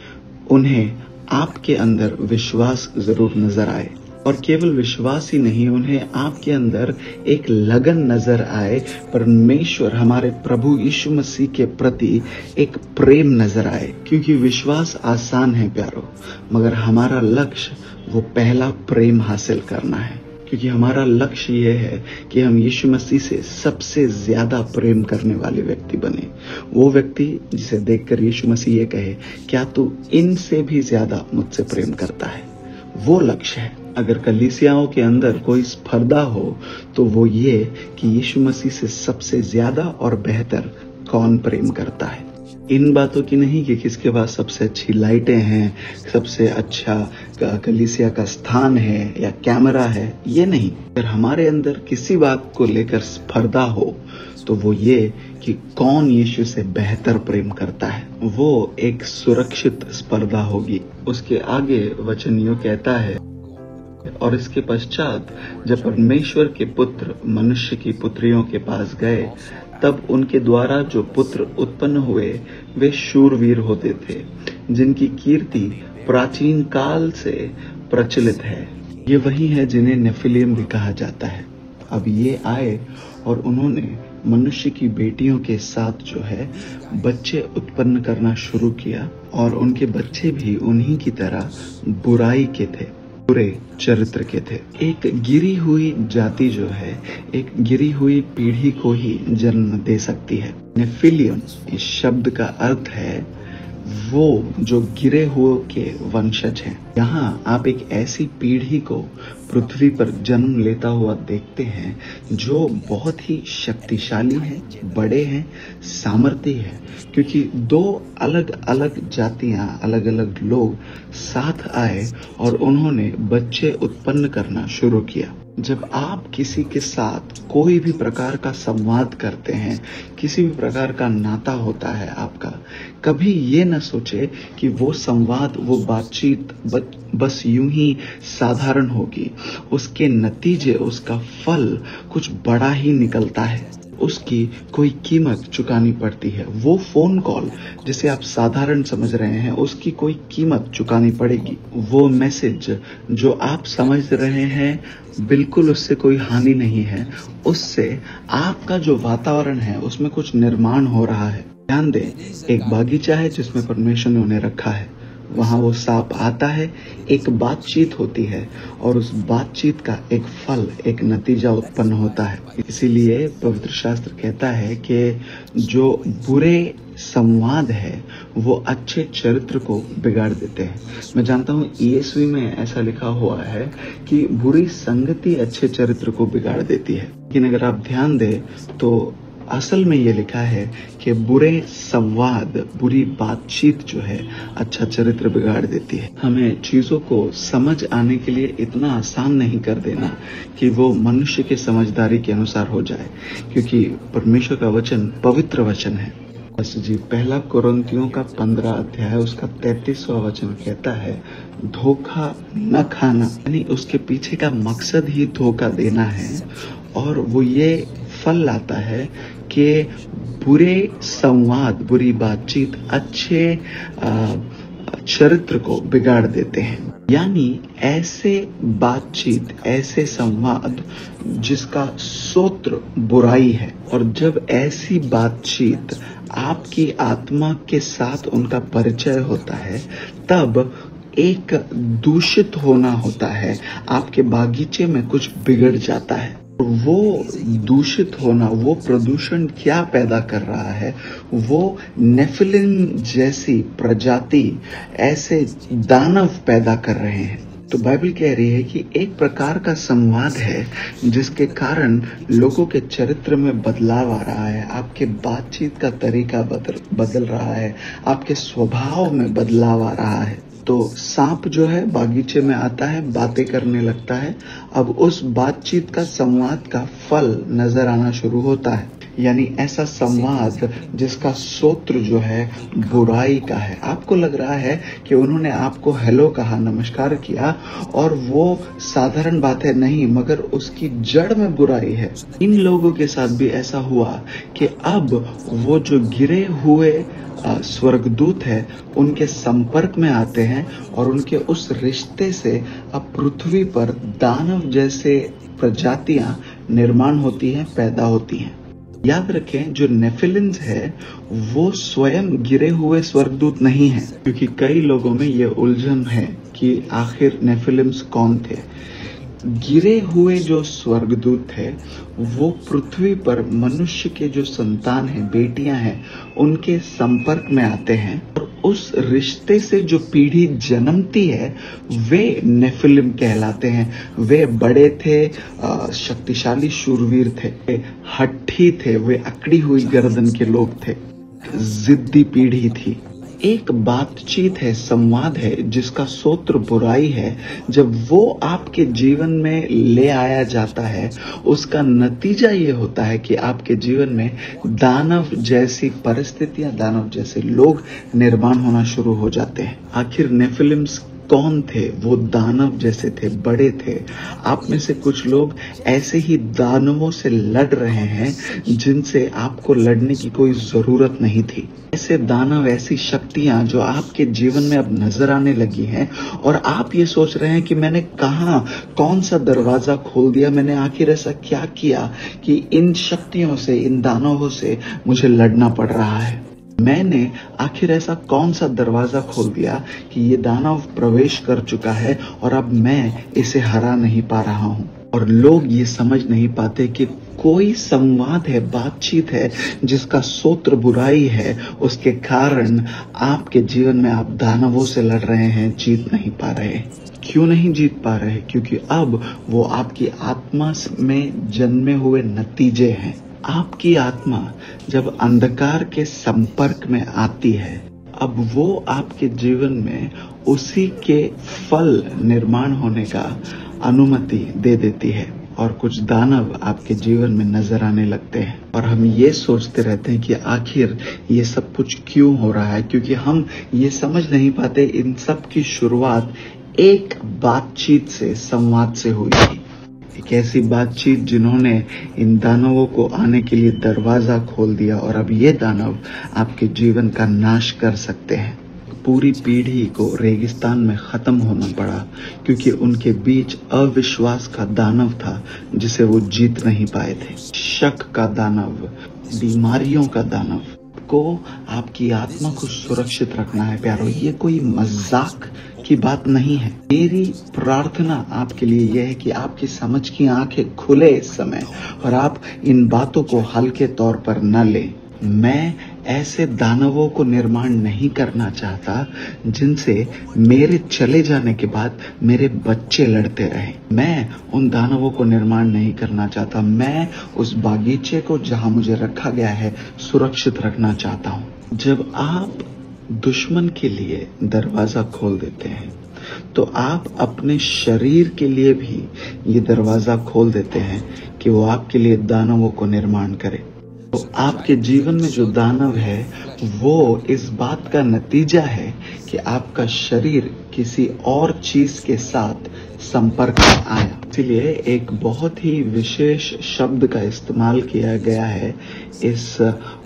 Speaker 1: उन्हें आपके अंदर विश्वास जरूर नजर आए, और केवल विश्वास ही नहीं, उन्हें आपके अंदर एक लगन नजर आए, परमेश्वर हमारे प्रभु यीशु मसीह के प्रति एक प्रेम नजर आए। क्योंकि विश्वास आसान है प्यारो, मगर हमारा लक्ष्य वो पहला प्रेम हासिल करना है। क्योंकि हमारा लक्ष्य ये है कि हम यीशु मसीह से सबसे ज्यादा प्रेम करने वाले व्यक्ति बने। वो व्यक्ति जिसे देखकर यीशु मसीह ये कहे, क्या तू इनसे भी ज्यादा मुझसे प्रेम करता है? वो लक्ष्य है। अगर कलीसियाओं के अंदर कोई स्पर्धा हो तो वो ये कि यीशु मसीह से सबसे ज्यादा और बेहतर कौन प्रेम करता है। इन बातों की नहीं कि किसके पास सबसे अच्छी लाइटें हैं, सबसे अच्छा कलीसिया का स्थान है या कैमरा है, ये नहीं। अगर हमारे अंदर किसी बात को लेकर स्पर्धा हो तो वो ये कि कौन यीशु से बेहतर प्रेम करता है, वो एक सुरक्षित स्पर्धा होगी। उसके आगे वचन यूं कहता है, और इसके पश्चात जब परमेश्वर के पुत्र मनुष्य की पुत्रियों के पास गए, तब उनके द्वारा जो पुत्र उत्पन्न हुए वे शूरवीर होते थे, जिनकी कीर्ति प्राचीन काल से प्रचलित है। ये वही है जिन्हें नेफिलिम भी कहा जाता है। अब ये आए और उन्होंने मनुष्य की बेटियों के साथ जो है बच्चे उत्पन्न करना शुरू किया, और उनके बच्चे भी उन्हीं की तरह बुराई के थे, बुरे चरित्र के थे। एक गिरी हुई जाति जो है, एक गिरी हुई पीढ़ी को ही जन्म दे सकती है। नेफिलियम इस शब्द का अर्थ है वो जो गिरे हुए के वंशज हैं। यहाँ आप एक ऐसी पीढ़ी को पृथ्वी पर जन्म लेता हुआ देखते हैं जो बहुत ही शक्तिशाली है, बड़े हैं, सामर्थ्य है, क्योंकि दो अलग अलग जातियां, अलग अलग लोग साथ आए और उन्होंने बच्चे उत्पन्न करना शुरू किया। जब आप किसी के साथ कोई भी प्रकार का संवाद करते हैं, किसी भी प्रकार का नाता होता है आपका, कभी ये न सोचे कि वो संवाद, वो बातचीत बस यूं ही साधारण होगी। उसके नतीजे, उसका फल कुछ बड़ा ही निकलता है। उसकी कोई कीमत चुकानी पड़ती है। वो फोन कॉल जिसे आप साधारण समझ रहे हैं, उसकी कोई कीमत चुकानी पड़ेगी। वो मैसेज जो आप समझ रहे हैं बिल्कुल उससे कोई हानि नहीं है, उससे आपका जो वातावरण है उसमें कुछ निर्माण हो रहा है। ध्यान दें, एक बागीचा है जिसमें परमेश्वर ने उन्हें रखा है। वहां वो सांप आता है, एक बातचीत होती है और उस बातचीत का एक फल, एक नतीजा उत्पन्न होता है। इसीलिए पवित्र शास्त्र कहता है कि जो बुरे संवाद है वो अच्छे चरित्र को बिगाड़ देते हैं। मैं जानता हूँ ईएसवी में ऐसा लिखा हुआ है कि बुरी संगति अच्छे चरित्र को बिगाड़ देती है, लेकिन अगर आप ध्यान दें तो असल में ये लिखा है कि बुरे संवाद, बुरी बातचीत जो है अच्छा चरित्र बिगाड़ देती है। हमें चीजों को समझ आने के लिए इतना आसान नहीं कर देना कि वो मनुष्य के समझदारी के अनुसार हो जाए, क्योंकि परमेश्वर का वचन पवित्र वचन है। बस जी, पहला कोरिन्थियों का 15 अध्याय उसका 33वां वचन कहता है, धोखा न खाना, यानी उसके पीछे का मकसद ही धोखा देना है और वो ये फल लाता है कि बुरे संवाद, बुरी बातचीत अच्छे चरित्र को बिगाड़ देते हैं। यानी ऐसे बातचीत, ऐसे संवाद जिसका सूत्र बुराई है, और जब ऐसी बातचीत आपकी आत्मा के साथ उनका परिचय होता है तब एक दूषित होना होता है। आपके बागीचे में कुछ बिगड़ जाता है। वो दूषित होना, वो प्रदूषण क्या पैदा कर रहा है? वो नेफिलिम जैसी प्रजाति, ऐसे दानव पैदा कर रहे हैं। तो बाइबल कह रही है कि एक प्रकार का संवाद है जिसके कारण लोगों के चरित्र में बदलाव आ रहा है, आपके बातचीत का तरीका बदल रहा है, आपके स्वभाव में बदलाव आ रहा है। तो सांप जो है बागीचे में आता है, बातें करने लगता है। अब उस बातचीत का, संवाद का फल नजर आना शुरू होता है, यानी ऐसा संवाद जिसका सूत्र जो है बुराई का है। आपको लग रहा है कि उन्होंने आपको हेलो कहा, नमस्कार किया, और वो साधारण बात है नहीं, मगर उसकी जड़ में बुराई है। इन लोगों के साथ भी ऐसा हुआ कि अब वो जो गिरे हुए स्वर्गदूत है उनके संपर्क में आते हैं और उनके उस रिश्ते से अब पृथ्वी पर दानव जैसे प्रजातियां निर्माण होती हैं, पैदा होती हैं। याद रखें, जो नेफिलिम्स है वो स्वयं गिरे हुए स्वर्गदूत नहीं है, क्योंकि कई लोगों में ये उलझन है कि आखिर नेफिलिम्स कौन थे। गिरे हुए जो स्वर्गदूत थे वो पृथ्वी पर मनुष्य के जो संतान है, बेटियां हैं, उनके संपर्क में आते हैं और उस रिश्ते से जो पीढ़ी जन्मती है वे नेफिलिम कहलाते हैं। वे बड़े थे, शक्तिशाली शूरवीर थे, हट्ठी थे, वे अकड़ी हुई गर्दन के लोग थे, जिद्दी पीढ़ी थी। एक बातचीत है, संवाद है जिसका सूत्र बुराई है। जब वो आपके जीवन में ले आया जाता है उसका नतीजा ये होता है कि आपके जीवन में दानव जैसी परिस्थितियां, दानव जैसे लोग निर्माण होना शुरू हो जाते हैं। आखिर नेफिलिम्स कौन थे? वो दानव जैसे थे, बड़े थे। आप में से कुछ लोग ऐसे ही दानवों से लड़ रहे हैं जिनसे आपको लड़ने की कोई जरूरत नहीं थी। ऐसे दानव, ऐसी शक्तियां जो आपके जीवन में अब नजर आने लगी हैं और आप ये सोच रहे हैं कि मैंने कहां, कौन सा दरवाजा खोल दिया, मैंने आखिर ऐसा क्या किया कि इन शक्तियों से, इन दानवों से मुझे लड़ना पड़ रहा है। मैंने आखिर ऐसा कौन सा दरवाजा खोल दिया कि ये दानव प्रवेश कर चुका है और अब मैं इसे हरा नहीं पा रहा हूं। और लोग ये समझ नहीं पाते कि कोई संवाद है, बातचीत है जिसका सूत्र बुराई है, उसके कारण आपके जीवन में आप दानवों से लड़ रहे हैं, जीत नहीं पा रहे। क्यों नहीं जीत पा रहे? क्योंकि अब वो आपकी आत्मा में जन्मे हुए नतीजे हैं। आपकी आत्मा जब अंधकार के संपर्क में आती है, अब वो आपके जीवन में उसी के फल निर्माण होने का अनुमति दे देती है और कुछ दानव आपके जीवन में नजर आने लगते हैं। और हम ये सोचते रहते हैं कि आखिर ये सब कुछ क्यों हो रहा है, क्योंकि हम ये समझ नहीं पाते इन सब की शुरुआत एक बातचीत से, संवाद से हुई थी। एक ऐसी बातचीत जिन्होंने इन दानवों को आने के लिए दरवाजा खोल दिया, और अब ये दानव आपके जीवन का नाश कर सकते हैं। पूरी पीढ़ी को रेगिस्तान में खत्म होना पड़ा क्योंकि उनके बीच अविश्वास का दानव था जिसे वो जीत नहीं पाए थे। शक का दानव, बीमारियों का दानव को आपकी आत्मा को सुरक्षित रखना है प्यारो। ये कोई मजाक की बात नहीं है। मेरी प्रार्थना आपके लिए यह है कि आपकी समझ की आंखें खुले इस समय और आप इन बातों को हल्के तौर पर न लें। मैं ऐसे दानवों को निर्माण नहीं करना चाहता जिनसे मेरे चले जाने के बाद मेरे बच्चे लड़ते रहे। मैं उन दानवों को निर्माण नहीं करना चाहता। मैं उस बागीचे को जहां मुझे रखा गया है सुरक्षित रखना चाहता हूं। जब आप दुश्मन के लिए दरवाजा खोल देते हैं तो आप अपने शरीर के लिए भी ये दरवाजा खोल देते हैं कि वो आपके लिए दानवों को निर्माण करे। तो आपके जीवन में जो दानव है वो इस बात का नतीजा है कि आपका शरीर किसी और चीज के साथ संपर्क में आया। इसलिए एक बहुत ही विशेष शब्द का इस्तेमाल किया गया है इस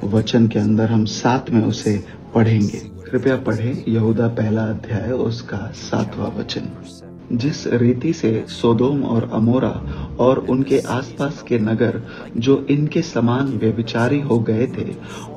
Speaker 1: वचन के अंदर। हम साथ में उसे पढ़ेंगे। कृपया पढ़ें यहूदा पहला अध्याय उसका 7वां वचन। जिस रीति से सोदोम और अमोरा और उनके आसपास के नगर जो इनके समान व्यभिचारी हो गए थे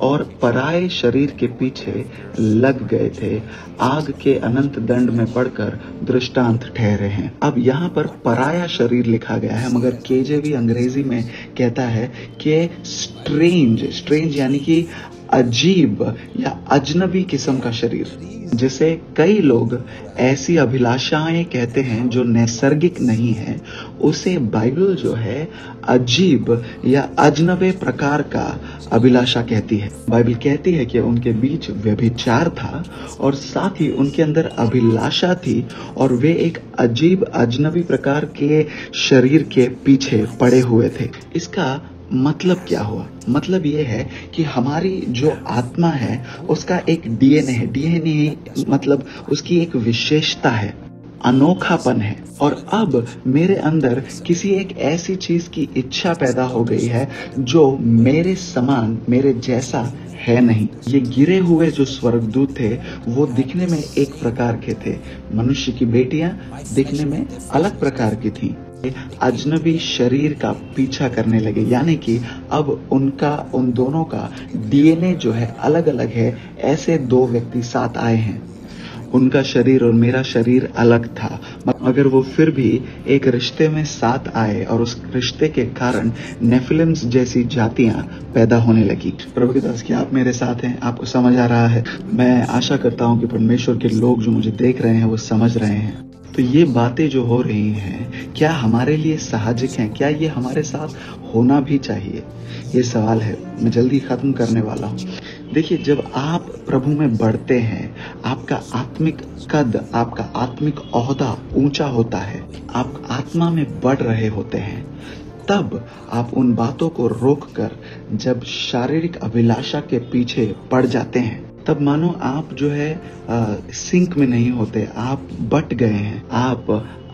Speaker 1: और पराये शरीर के पीछे लग गए थे, आग के अनंत दंड में पड़कर दृष्टांत ठहरे हैं। अब यहाँ पर पराया शरीर लिखा गया है, मगर केजेवी अंग्रेजी में कहता है कि स्ट्रेंज यानी कि अजीब या अजनबी किस्म का शरीर, जिसे कई लोग ऐसी अभिलाषाएं कहते हैं जो नैसर्गिक नहीं है, उसे बाइबल जो है अजीब या अजनबे प्रकार का अभिलाषा कहती है। बाइबल कहती है कि उनके बीच व्यभिचार था और साथ ही उनके अंदर अभिलाषा थी और वे एक अजीब अजनबी प्रकार के शरीर के पीछे पड़े हुए थे। इसका मतलब क्या हुआ? मतलब ये है कि हमारी जो आत्मा है उसका एक डीएनए है। डीएनए मतलब उसकी एक विशेषता है, अनोखापन है। और अब मेरे अंदर किसी एक ऐसी चीज की इच्छा पैदा हो गई है जो मेरे समान, मेरे जैसा है नहीं। ये गिरे हुए जो स्वर्गदूत थे वो दिखने में एक प्रकार के थे, मनुष्य की बेटियां दिखने में अलग प्रकार की थी। अजनबी शरीर का पीछा करने लगे, यानी कि अब उन दोनों का डीएनए जो है अलग अलग है। ऐसे दो व्यक्ति साथ आए हैं, उनका शरीर और मेरा शरीर अलग था, मगर वो फिर भी एक रिश्ते में साथ आए और उस रिश्ते के कारण नेफिलिम्स जैसी जातियां पैदा होने लगी। प्रभु के दास, क्या आप मेरे साथ हैं? आपको समझ आ रहा है? मैं आशा करता हूं कि परमेश्वर के लोग जो मुझे देख रहे हैं वो समझ रहे हैं। तो ये बातें जो हो रही हैं क्या हमारे लिए साहजिक हैं? क्या ये हमारे साथ होना भी चाहिए? ये सवाल है। मैं जल्दी खत्म करने वाला हूँ। देखिए, जब आप प्रभु में बढ़ते हैं, आपका आत्मिक कद, आपका आत्मिक ओहदा ऊंचा होता है, आप आत्मा में बढ़ रहे होते हैं, तब आप उन बातों को रोककर जब शारीरिक अभिलाषा के पीछे पड़ जाते हैं, तब मानो आप जो है सिंक में नहीं होते, आप बट गए हैं, आप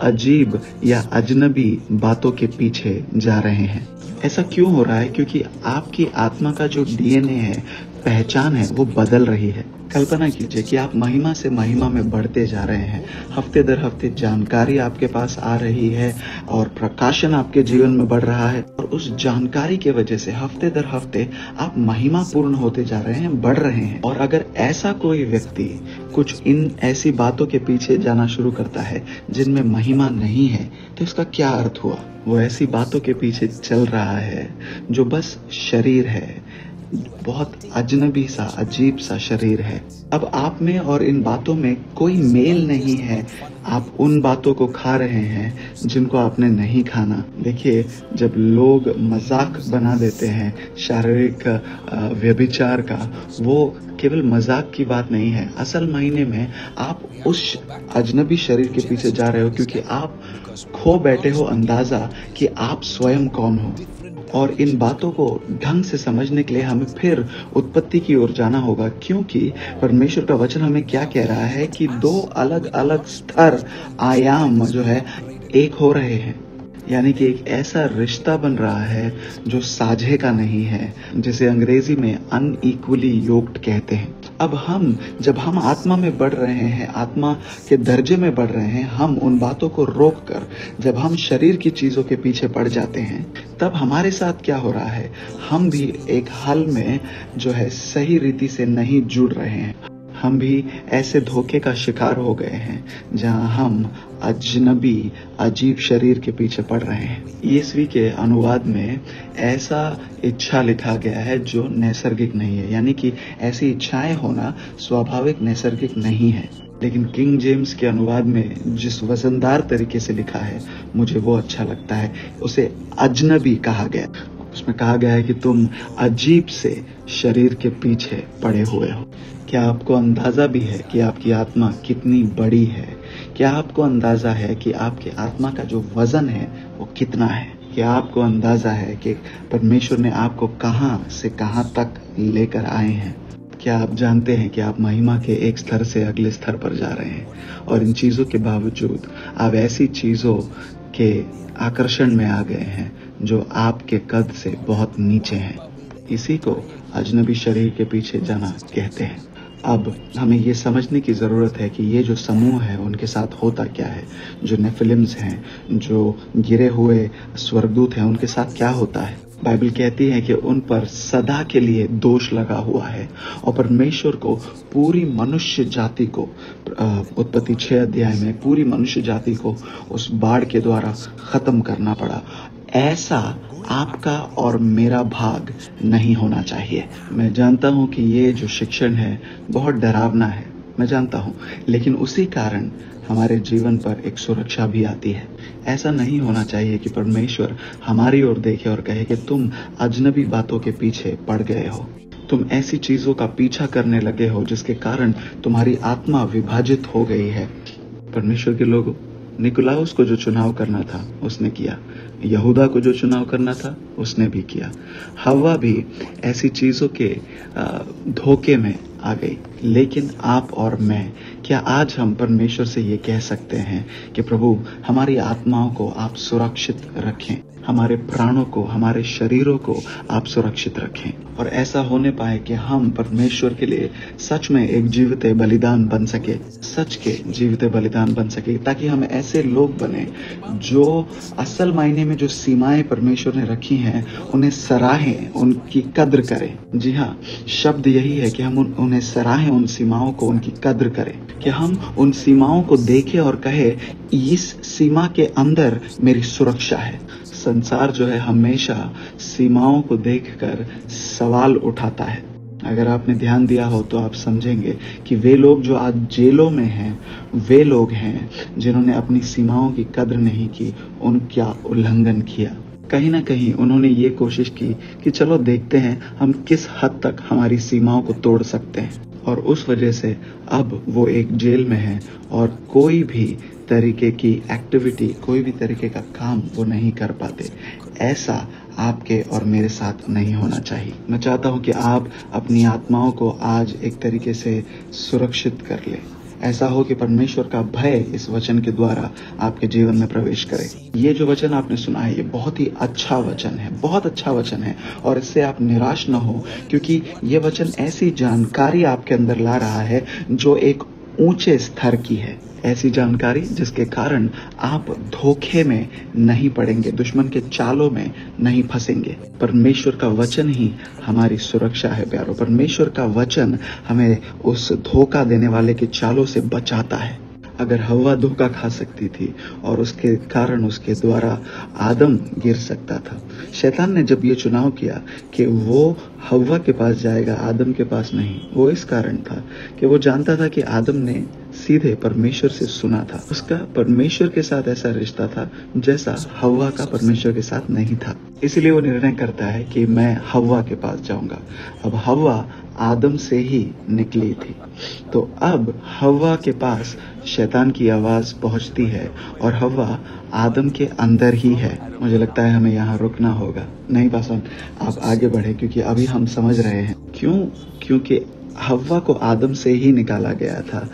Speaker 1: अजीब या अजनबी बातों के पीछे जा रहे हैं। ऐसा क्यों हो रहा है? क्योंकि आपकी आत्मा का जो डीएनए है, पहचान है, वो बदल रही है। कल्पना कीजिए कि आप महिमा से महिमा में बढ़ते जा रहे हैं। हफ्ते दर हफ्ते जानकारी आपके पास आ रही है और प्रकाशन आपके जीवन में बढ़ रहा है, और उस जानकारी के वजह से हफ्ते दर हफ्ते आप महिमा पूर्ण होते जा रहे हैं, बढ़ रहे हैं। और अगर ऐसा कोई व्यक्ति कुछ इन ऐसी बातों के पीछे जाना शुरू करता है जिनमें महिमा नहीं है, तो इसका क्या अर्थ हुआ? वो ऐसी बातों के पीछे चल रहा है जो बस शरीर है, बहुत अजनबी सा, अजीब सा शरीर है। अब आप में और इन बातों में कोई मेल नहीं है। आप उन बातों को खा रहे हैं जिनको आपने नहीं खाना। देखिए, जब लोग मजाक बना देते हैं शारीरिक व्यभिचार का, वो केवल मजाक की बात नहीं है। असल मायने में आप उस अजनबी शरीर के पीछे जा रहे हो क्योंकि आप खो बैठे हो अंदाजा कि आप स्वयं कौन हो। और इन बातों को ढंग से समझने के लिए हमें फिर उत्पत्ति की ओर जाना होगा, क्योंकि परमेश्वर का वचन हमें क्या कह रहा है कि दो अलग अलग स्तर, आयाम जो है एक हो रहे हैं। यानी कि एक ऐसा रिश्ता बन रहा है जो साझे का नहीं है, जिसे अंग्रेजी में अनइक्वली योक्ड कहते हैं। अब जब हम आत्मा में बढ़ रहे हैं, आत्मा के दर्जे में बढ़ रहे हैं, हम उन बातों को रोक कर जब हम शरीर की चीजों के पीछे पड़ जाते हैं, तब हमारे साथ क्या हो रहा है, हम भी एक हल में जो है सही रीति से नहीं जुड़ रहे हैं। हम भी ऐसे धोखे का शिकार हो गए हैं जहां हम अजनबी अजीब शरीर के पीछे पड़ रहे हैं। ईएसवी के अनुवाद में ऐसा इच्छा लिखा गया है जो नैसर्गिक नहीं है, यानी कि ऐसी इच्छाएं होना स्वाभाविक नैसर्गिक नहीं है। लेकिन किंग जेम्स के अनुवाद में जिस वजनदार तरीके से लिखा है, मुझे वो अच्छा लगता है। उसे अजनबी कहा गया। उसमें कहा गया है कि तुम अजीब से शरीर के पीछे पड़े हुए हो। क्या आपको अंदाजा भी है कि आपकी आत्मा कितनी बड़ी है? क्या आपको अंदाजा है कि आपकी आत्मा का जो वजन है वो कितना है? क्या आपको अंदाजा है कि परमेश्वर ने आपको कहां से कहां तक लेकर आए हैं? क्या आप जानते हैं कि आप महिमा के एक स्तर से अगले स्तर पर जा रहे हैं, और इन चीजों के बावजूद आप ऐसी चीजों के आकर्षण में आ गए हैं जो आपके कद से बहुत नीचे हैं। इसी को अजनबी शरीर के पीछे जाना कहते हैं। अब हमें ये समझने की ज़रूरत है कि ये जो समूह है उनके साथ होता क्या है। जो नेफिलिम्स हैं, जो गिरे हुए स्वर्गदूत हैं, उनके साथ क्या होता है। बाइबल कहती है कि उन पर सदा के लिए दोष लगा हुआ है, और परमेश्वर को पूरी मनुष्य जाति को, उत्पत्ति 6 अध्याय में पूरी मनुष्य जाति को उस बाढ़ के द्वारा खत्म करना पड़ा। ऐसा आपका और मेरा भाग नहीं होना चाहिए। मैं जानता हूं कि ये जो शिक्षण है बहुत डरावना है, मैं जानता हूं, लेकिन उसी कारण हमारे जीवन पर एक सुरक्षा भी आती है। ऐसा नहीं होना चाहिए कि परमेश्वर हमारी ओर देखे और कहे कि तुम अजनबी बातों के पीछे पड़ गए हो, तुम ऐसी चीजों का पीछा करने लगे हो जिसके कारण तुम्हारी आत्मा विभाजित हो गई है। परमेश्वर के लोगों, निकोलाउस को जो चुनाव करना था उसने किया, यहूदा को जो चुनाव करना था उसने भी किया। हव्वा भी ऐसी चीजों के धोखे में आ गई। लेकिन आप और मैं, क्या आज हम परमेश्वर से ये कह सकते हैं कि प्रभु हमारी आत्माओं को आप सुरक्षित रखें, हमारे प्राणों को, हमारे शरीरों को आप सुरक्षित रखें, और ऐसा होने पाए कि हम परमेश्वर के लिए सच में एक जीवित बलिदान बन सके, सच के जीवित बलिदान बन सके, ताकि हम ऐसे लोग बने जो असल मायने में जो सीमाएं परमेश्वर ने रखी हैं उन्हें सराहें, उनकी कद्र करें। जी हाँ, शब्द यही है कि हम उन्हें सराहें, उन सीमाओं को, उनकी कद्र करें, कि हम उन सीमाओं को देखें और कहे इस सीमा के अंदर मेरी सुरक्षा है। संसार जो है हमेशा सीमाओं को देखकर सवाल उठाता है। अगर आपने ध्यान दिया हो तो आप समझेंगे कि वे लोग जो आज जेलों में हैं, वे लोग हैं जिन्होंने अपनी सीमाओं की कद्र नहीं की, उनका उल्लंघन किया। कहीं ना कहीं उन्होंने ये कोशिश की कि चलो देखते हैं हम किस हद तक हमारी सीमाओं को तोड़ सकते हैं, और उस वजह से अब वो एक जेल में है और कोई भी तरीके की एक्टिविटी, कोई भी तरीके का काम वो नहीं कर पाते। ऐसा आपके और मेरे साथ नहीं होना चाहिए। मैं चाहता हूं कि आप अपनी आत्माओं को आज एक तरीके से सुरक्षित कर ले। ऐसा हो कि परमेश्वर का भय इस वचन के द्वारा आपके जीवन में प्रवेश करे। ये जो वचन आपने सुना है ये बहुत ही अच्छा वचन है, बहुत अच्छा वचन है, और इससे आप निराश न हो, क्योंकि ये वचन ऐसी जानकारी आपके अंदर ला रहा है जो एक ऊंचे स्तर की है। ऐसी जानकारी जिसके कारण आप धोखे में नहीं पड़ेंगे, दुश्मन के चालों में नहीं फंसेंगे। परमेश्वर का वचन ही हमारी सुरक्षा है प्यारो। परमेश्वर का वचन हमें उस धोखा देने वाले के चालों से बचाता है। अगर हव्वा धोखा खा सकती थी और उसके कारण, उसके द्वारा आदम गिर सकता था। शैतान ने जब ये चुनाव किया कि वो हव्वा के पास जाएगा, आदम के पास नहीं, वो इस कारण था कि वो जानता था कि आदम ने सीधे परमेश्वर से सुना था। उसका परमेश्वर के साथ ऐसा रिश्ता था जैसा हव्वा का परमेश्वर के साथ नहीं था। इसलिए वो निर्णय करता है कि मैं हव्वा के पास जाऊंगा। अब हव्वा आदम से ही निकली थी, तो अब हव्वा के पास शैतान की आवाज पहुंचती है और हव्वा आदम के अंदर ही है। मुझे लगता है हमें यहाँ रुकना होगा। नहीं पासन, आप आगे बढ़े, क्योंकि अभी हम समझ रहे हैं क्योंकि हव्वा को आदम से ही निकाला गया था।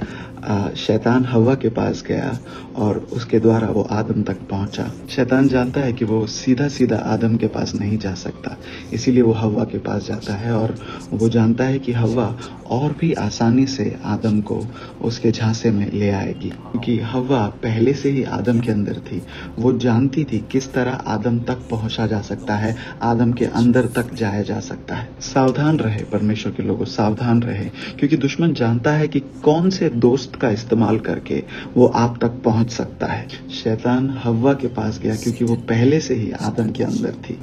Speaker 1: शैतान हव्वा के पास गया और उसके द्वारा वो आदम तक पहुंचा। शैतान जानता है कि वो सीधा सीधा आदम के पास नहीं जा सकता, इसीलिए वो हव्वा के पास जाता है और वो जानता है कि हव्वा और भी आसानी से आदम को उसके झांसे में ले आएगी, क्योंकि हव्वा पहले से ही आदम के अंदर थी। वो जानती थी किस तरह आदम तक पहुंचा जा सकता है, आदम के अंदर तक जाया जा सकता है। सावधान रहे परमेश्वर के लोगों, सावधान रहे, क्योंकि दुश्मन जानता है कि कौन से दोस्त का इस्तेमाल करके वो आप तक पहुंच सकता है। शैतान हव्वा के पास गया क्योंकि वो पहले से ही आदम के अंदर थी।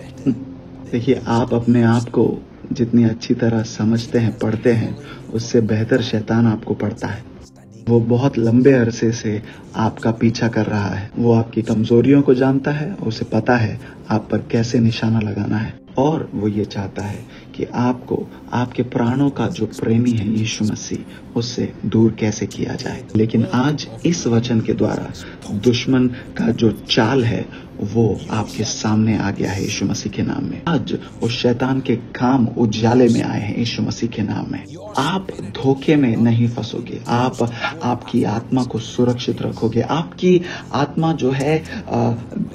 Speaker 1: देखिए, आप अपने आप को जितनी अच्छी तरह समझते हैं, पढ़ते हैं, उससे बेहतर शैतान आपको पढ़ता है। वो बहुत लंबे अरसे से आपका पीछा कर रहा है। वो आपकी कमजोरियों को जानता है, उसे पता है आप पर कैसे निशाना लगाना है, और वो ये चाहता है कि आपको आपके प्राणों का जो प्रेमी है यीशु मसीह, उससे दूर कैसे किया जाए। लेकिन आज इस वचन के द्वारा दुश्मन का जो चाल है वो आपके सामने आ गया है यीशु मसीह के नाम में। आज वो शैतान के काम उजाले में आए हैं यीशु मसीह के नाम में। आप धोखे में नहीं फंसोगे, आप आपकी आत्मा को सुरक्षित रखोगे, आपकी आत्मा जो है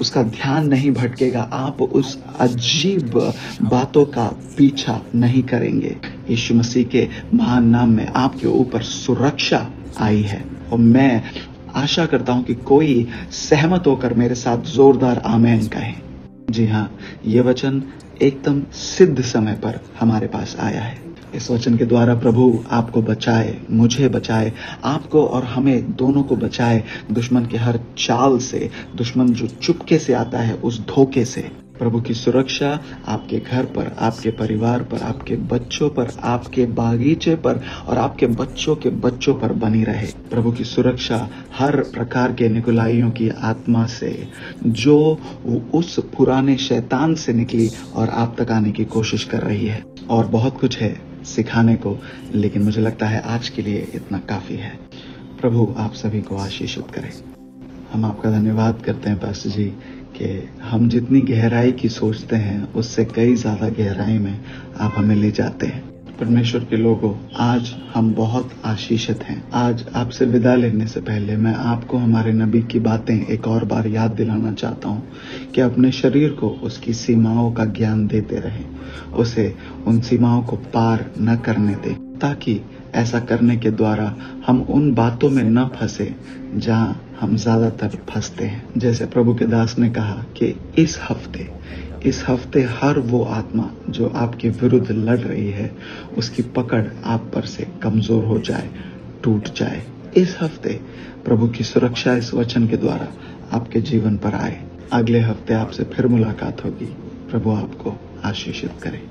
Speaker 1: उसका ध्यान नहीं भटकेगा, आप उस अजीब बातों का पीछा नहीं करेंगे। यीशु मसीह के महान नाम में आपके ऊपर सुरक्षा आई है, और मैं आशा करता हूं कि कोई सहमत होकर मेरे साथ जोरदार आमीन कहे। जी हाँ, ये वचन एकदम सिद्ध समय पर हमारे पास आया है। इस वचन के द्वारा प्रभु आपको बचाए, मुझे बचाए, आपको और हमें दोनों को बचाए दुश्मन के हर चाल से, दुश्मन जो चुपके से आता है उस धोखे से। प्रभु की सुरक्षा आपके घर पर, आपके परिवार पर, आपके बच्चों पर, आपके बागीचे पर और आपके बच्चों के बच्चों पर बनी रहे। प्रभु की सुरक्षा हर प्रकार के निकोलाइयों की आत्मा से, जो उस पुराने शैतान से निकली और आप तक आने की कोशिश कर रही है। और बहुत कुछ है सिखाने को, लेकिन मुझे लगता है आज के लिए इतना काफी है। प्रभु आप सभी को आशीषित करें। हम आपका धन्यवाद करते हैं पास्टर जी कि हम जितनी गहराई की सोचते हैं उससे कई ज्यादा गहराई में आप हमें ले जाते हैं। परमेश्वर के लोगों, आज हम बहुत आशीषित हैं। आज आपसे विदा लेने से पहले मैं आपको हमारे नबी की बातें एक और बार याद दिलाना चाहता हूँ कि अपने शरीर को उसकी सीमाओं का ज्ञान देते रहें, उसे उन सीमाओं को पार न करने दें, ताकि ऐसा करने के द्वारा हम उन बातों में न फंसे जहां हम ज्यादातर फंसते हैं। जैसे प्रभु के दास ने कहा कि इस हफ्ते हर वो आत्मा जो आपके विरुद्ध लड़ रही है उसकी पकड़ आप पर से कमजोर हो जाए, टूट जाए। इस हफ्ते प्रभु की सुरक्षा इस वचन के द्वारा आपके जीवन पर आए। अगले हफ्ते आपसे फिर मुलाकात होगी। प्रभु आपको आशीषित करे।